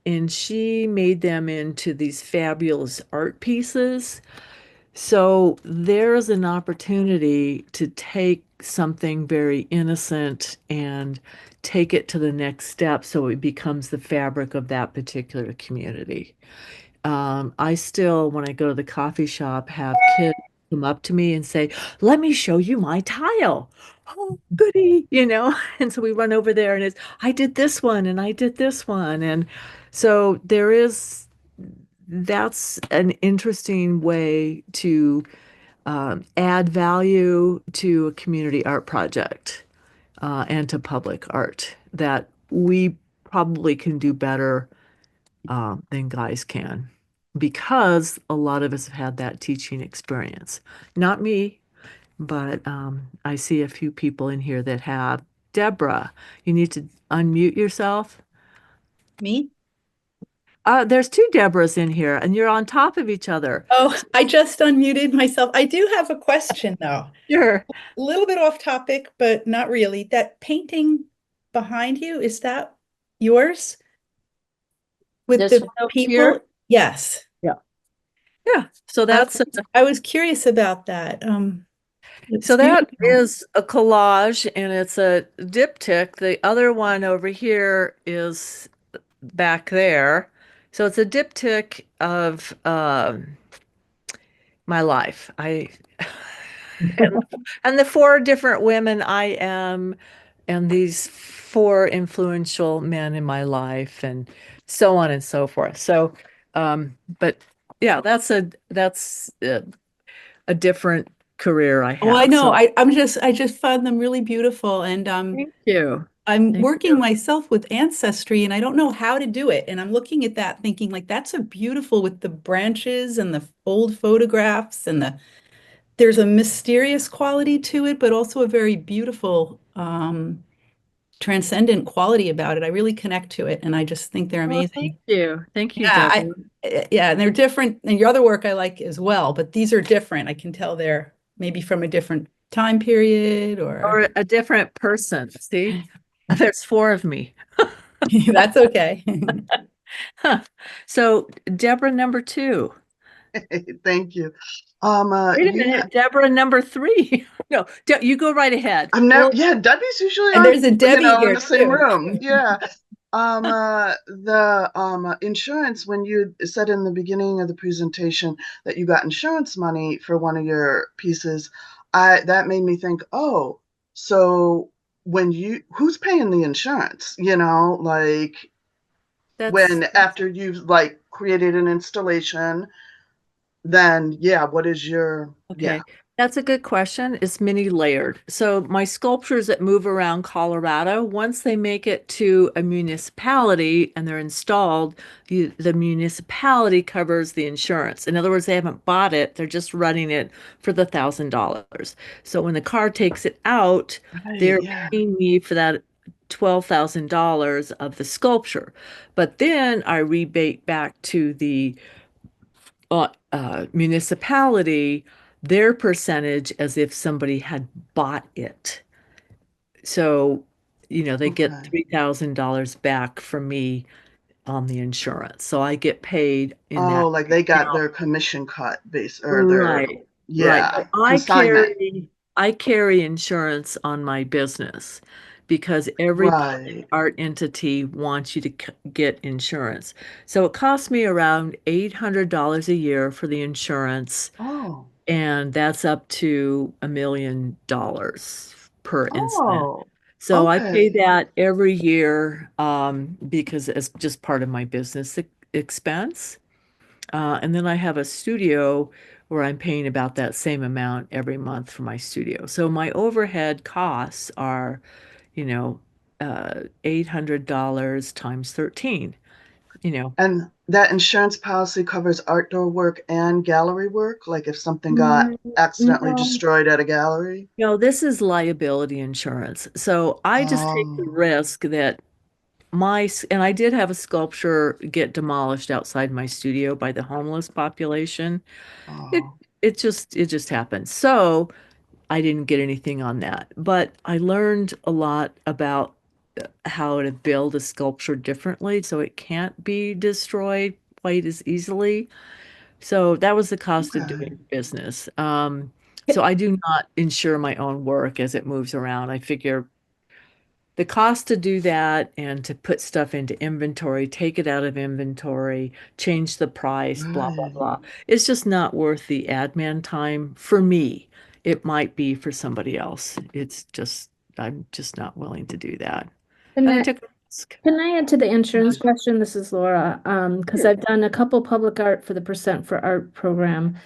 and she made them into these fabulous art pieces. So there's an opportunity to take something very innocent and take it to the next step so it becomes the fabric of that particular community. I still, when I go to the coffee shop, have kids come up to me and say, let me show you my tile. Oh, goody, And so we run over there and I did this one and I did this one. And so that's an interesting way to add value to a community art project, and to public art that we probably can do better than guys can, because a lot of us have had that teaching experience. Not me, but I see a few people in here that have. Deborah, you need to unmute yourself. Me? There's two Deborahs in here, and you're on top of each other. Oh, I just unmuted myself. I do have a question though. Sure. A little bit off topic, but not really. That painting behind you, is that yours? With This the one over people? here? Yes. Yeah. So that's I was curious about that. It's So that beautiful. is a collage, and it's a diptych. The other one over here is back there. So it's a diptych of my life. And, and the four different women I am, and these four influential men in my life, and so on and so forth. So, but Yeah, that's a different career I Oh, I have. know. So I just found them really beautiful, and thank you. I'm Thank working myself with Ancestry, and I don't know how to do it. And I'm looking at that, thinking like that's a beautiful with the branches and the old photographs and there's a mysterious quality to it, but also a very beautiful, transcendent quality about it. I really connect to it, and I just think they're Oh, thank amazing. you. Thank you, Yeah, Deborah. yeah, and they're different. And your other work I like as well, but these are different. I can tell they're maybe from a different time period or Or a different person. See, there's four of me. that's okay. Huh. So Deborah number two. Thank you. Wait a You minute, Deborah number three. No, you go right ahead. I'm never, Well, yeah, Debbie's usually and on, there's a Debbie in here the same too. room. Yeah. The insurance, when you said in the beginning of the presentation that you got insurance money for one of your pieces, that made me think, oh, so who's paying the insurance? Like That's when after you've like created an installation, then yeah, what is your, yeah. okay. That's a good question. It's many layered. So my sculptures that move around Colorado, once they make it to a municipality and they're installed, the municipality covers the insurance. In other words, they haven't bought it, they're just running it for the $1,000. So when the car takes it out, Right, they're yeah. paying me for that $12,000 of the sculpture. But then I rebate back to the municipality their percentage as if somebody had bought it. So, they get Okay. $3,000 back from me on the insurance. So I get paid in Oh, that like they got account. their commission cut base or their, Right, right. yeah, But consignment. I carry insurance on my business because every public Right. art entity wants you to get insurance. So it costs me around $800 a year for the insurance, Oh, and that's up to $1 million per incident. oh, So I pay okay. that every year because it's just part of my business expense. And then I have a studio where I'm paying about that same amount every month for my studio. So my overhead costs are, $800 times 13, you know. And that insurance policy covers outdoor work and gallery work, like if something got Mm, accidentally No, destroyed at a gallery. this is liability insurance. So I just take the Oh, risk that and I did have a sculpture get demolished outside my studio by the homeless population. It oh, it just happened. So I didn't get anything on that, but I learned a lot about how to build a sculpture differently so it can't be destroyed quite as easily. So that was the cost of okay. doing business. So I do not insure my own work as it moves around. I figure the cost to do that and to put stuff into inventory, take it out of inventory, change the price, blah, blah, Right. blah. It's just not worth the admin time for me. It might be for somebody else. I'm just not willing to do that. And And I that, took a risk. can I add to the insurance question? This is Laura. Because Sure. I've done a couple public art for the Percent for Art program.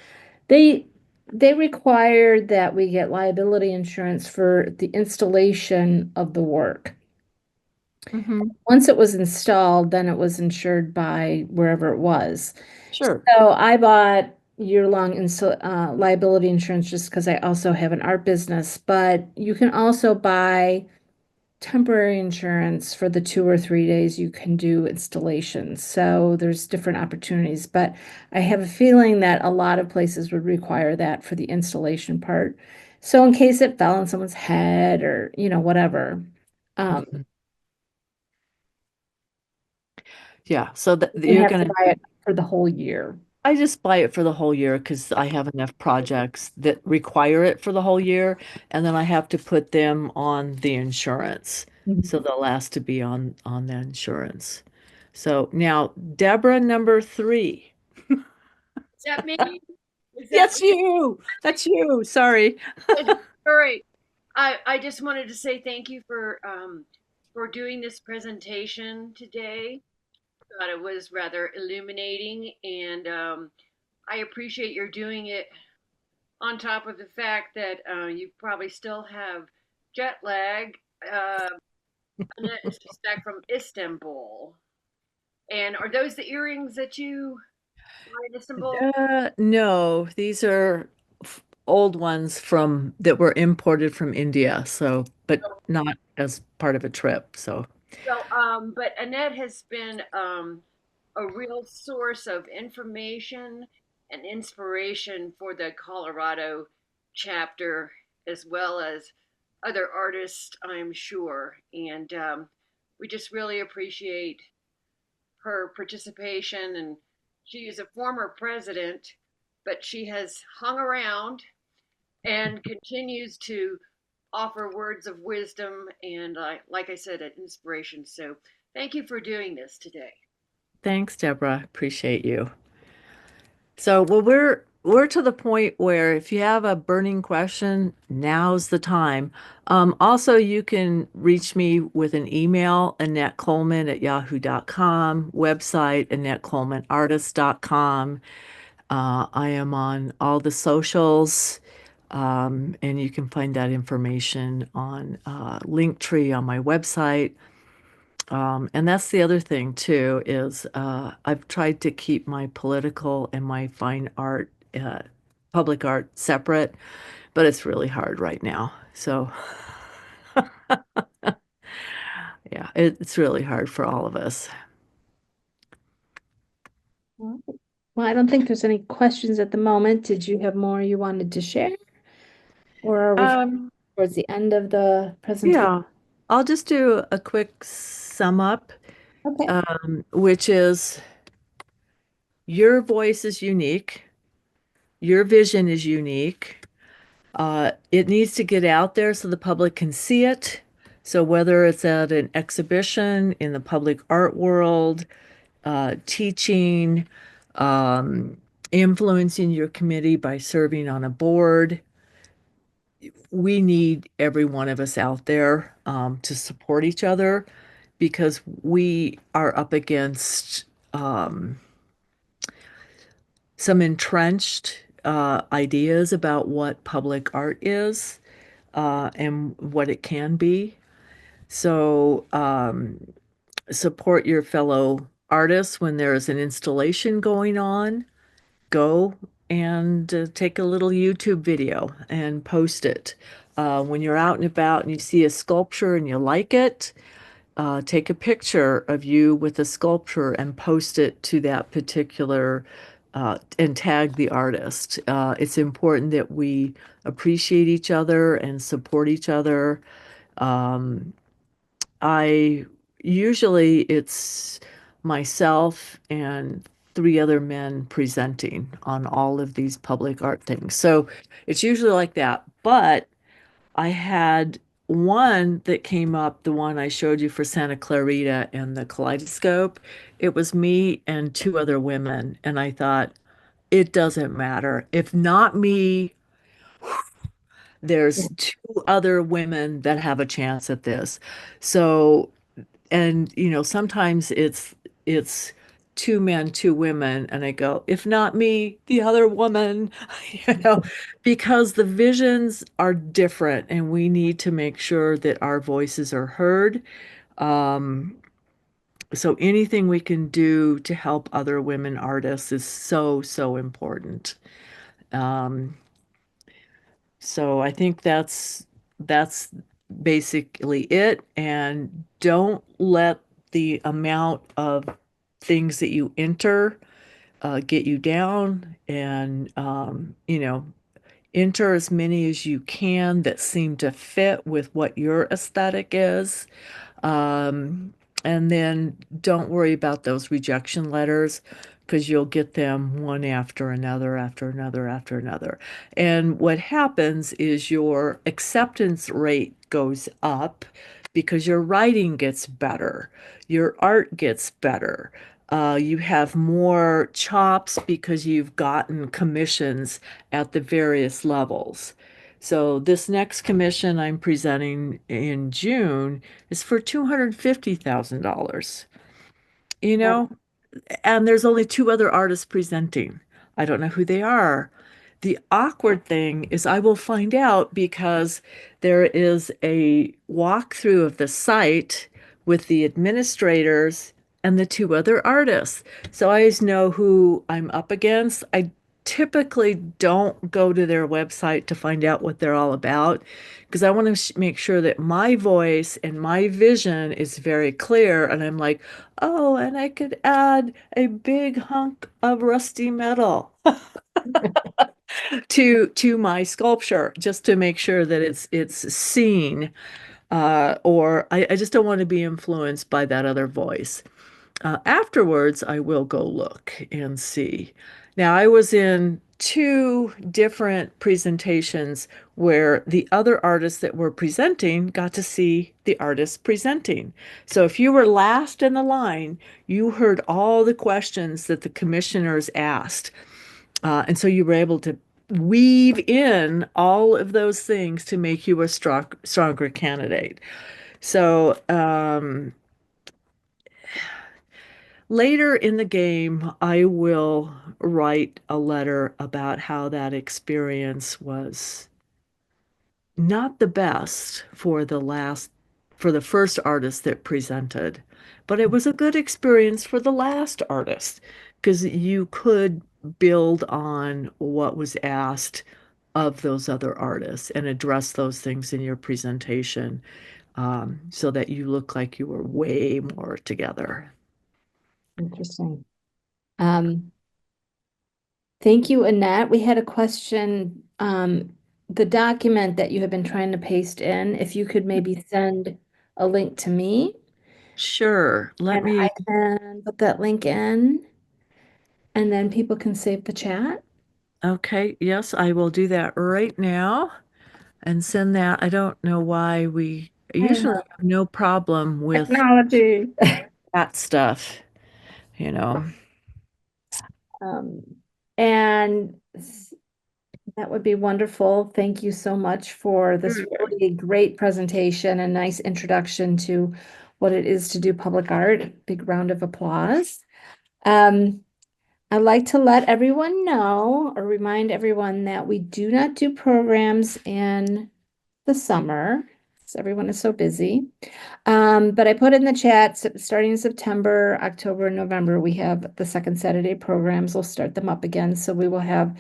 They they require that we get liability insurance for the installation of the work. Hmm. Once it was installed, then it was insured by wherever it was. Sure. So I bought year-long liability insurance just because I also have an art business, but you can also buy temporary insurance for the 2 or 3 days you can do installations. So there's different opportunities, but I have a feeling that a lot of places would require that for the installation part. So in case it fell on someone's head or, whatever. Um, Mhm. Yeah. So you you're have to going buy to it for the whole year. I just buy it for the whole year because I have enough projects that require it for the whole year, and then I have to put them on the insurance, so Mhm. they'll last to be on the insurance. So now, Deborah number three. Is that me? Is that Yes, you. That's you. Sorry. me? All right. I just wanted to say thank you for doing this presentation today. Thought it was rather illuminating, and I appreciate your doing it on top of the fact that you probably still have jet lag. Uh, Annette is just back from Istanbul. And are those the earrings that you buy in Istanbul? No, these are old ones from that were imported from India, so but not as part of a trip. So But Annette has been a real source of information and inspiration for the Colorado chapter, as well as other artists, I'm sure. And we just really appreciate her participation. And she is a former president, but she has hung around and continues to offer words of wisdom and, like I said, an inspiration. So thank you for doing this today. thanks, Deborah. Appreciate you. So, well, we're to the point where if you have a burning question, now's the time. Also, you can reach me with an email, Annette Coleman at yahoo.com, website, AnnetteColemanArtist.com. I am on all the socials, and you can find that information on Linktree on my website. And that's the other thing too, is I've tried to keep my political and my fine art, public art separate, but it's really hard right now. So yeah, it's really hard for all of us. Well, I don't think there's any questions at the moment. Did you have more you wanted to share? Or are we Um, towards the end of the presentation? yeah, I'll just do a quick sum up, Okay. which is your voice is unique, your vision is unique. It needs to get out there so the public can see it. So whether it's at an exhibition in the public art world, teaching, um, influencing your committee by serving on a board, we need every one of us out there to support each other because we are up against some entrenched ideas about what public art is and what it can be. So support your fellow artists when there's an installation going on. Go and take a little YouTube video and post it. When you're out and about and you see a sculpture and you like it, take a picture of you with the sculpture and post it to that particular and tag the artist. It's important that we appreciate each other and support each other. I usually it's myself and three other men presenting on all of these public art things. So it's usually like that. But I had one that came up, the one I showed you for Santa Clarita and the kaleidoscope. It was me and two other women. And I thought, it doesn't matter. If not me, there's two other women that have a chance at this. So, and sometimes it's two men, two women, and I go, if not me, the other woman, you know, because the visions are different and we need to make sure that our voices are heard. Um, so anything we can do to help other women artists is so, so important. Um, so I think that's basically it. And don't let the amount of things that you enter get you down. And enter as many as you can that seem to fit with what your aesthetic is. Um, and then don't worry about those rejection letters because you'll get them one after another, after another, after another. And what happens is your acceptance rate goes up because your writing gets better, your art gets better. You have more chops because you've gotten commissions at the various levels. So this next commission I'm presenting in June is for $250,000, you know, and there's only two other artists presenting. I don't know who they are. The awkward thing is I will find out because there is a walkthrough of the site with the administrators and the two other artists. So I always know who I'm up against. I typically don't go to their website to find out what they're all about because I want to make sure that my voice and my vision is very clear. And I'm like, oh, and I could add a big hunk of rusty metal to my sculpture just to make sure that it's seen. Or I just don't want to be influenced by that other voice. Afterwards, I will go look and see. Now, I was in two different presentations where the other artists that were presenting got to see the artists presenting. So if you were last in the line, you heard all the questions that the commissioners asked. And so you were able to weave in all of those things to make you a stronger candidate. So, later in the game, I will write a letter about how that experience was not the best for the first artist that presented, but it was a good experience for the last artist because you could build on what was asked of those other artists and address those things in your presentation, so that you look like you were way more together. Interesting. Thank you, Annette. We had a question, the document that you have been trying to paste in, if you could maybe send a link to me, Sure. Let and me, I can put that link in, and then people can save the chat. okay, yes, I will do that right now and send that. I don't know why we I usually know. have no problem with Technology. that stuff, you know. Um, and that would be wonderful. Thank you so much for this really great presentation and nice introduction to what it is to do public art. Big round of applause. Um, I'd like to let everyone know or remind everyone that we do not do programs in the summer, because everyone is so busy. But I put in the chat, starting in September, October, and November, we have the second Saturday programs. We'll start them up again. So we will have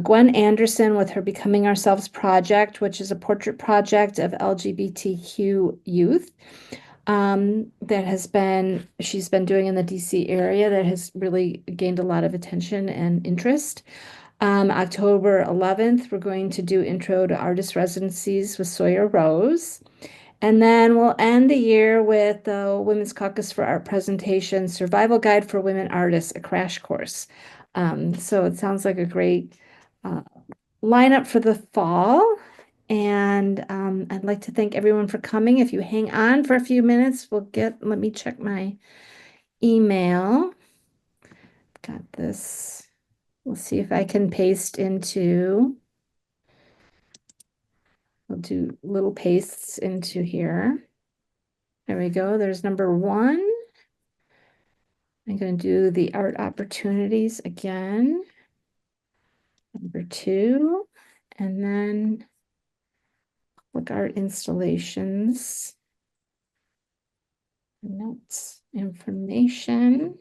Gwen Anderson with her Becoming Ourselves project, which is a portrait project of LGBTQ youth, she's been doing in the DC area that has really gained a lot of attention and interest. October 11th, we're going to do Intro to Artist Residencies with Sawyer Rose. And then we'll end the year with the Women's Caucus for Art presentation, Survival Guide for Women Artists, a crash course. So it sounds like a great lineup for the fall. And I'd like to thank everyone for coming. If you hang on for a few minutes, let me check my email. Got this. We'll see if I can paste into, we'll do little pastes into here. There we go. There's number 1. I'm going to do the art opportunities again. Number 2, and then public art installations. Notes, information.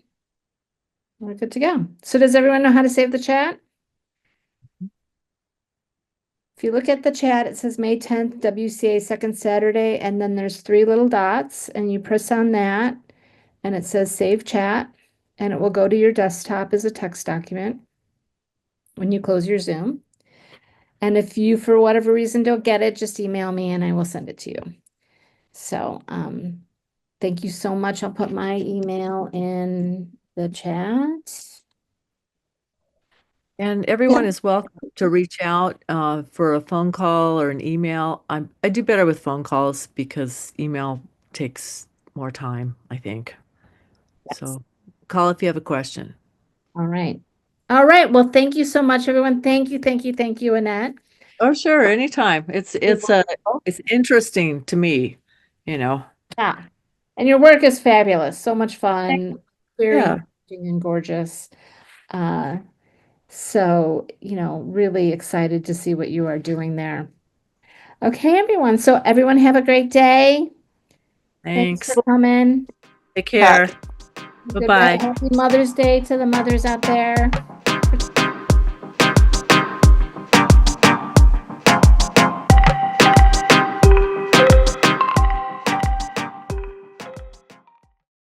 We're good to go. So does everyone know how to save the chat? If you look at the chat, it says May 10th, WCA second Saturday, and then there's 3 little dots, and you press on that, and it says save chat, and it will go to your desktop as a text document when you close your Zoom. And if you, for whatever reason, don't get it, just email me and I will send it to you. So, thank you so much. I'll put my email in the chat. And everyone is welcome to reach out for a phone call or an email. I do better with phone calls because email takes more time, I think. Yes. So call if you have a question. All right. All right. Well, thank you so much, everyone. Thank you, Annette. Oh, sure, anytime. It's interesting to me, you know. Yeah. And your work is fabulous. So much fun. Very Yeah. interesting and gorgeous. So, really excited to see what you are doing there. Okay, everyone. So everyone have a great day. Thanks Thanks. for coming. Take care. Good Bye-bye. Happy Mother's Day to the mothers out there.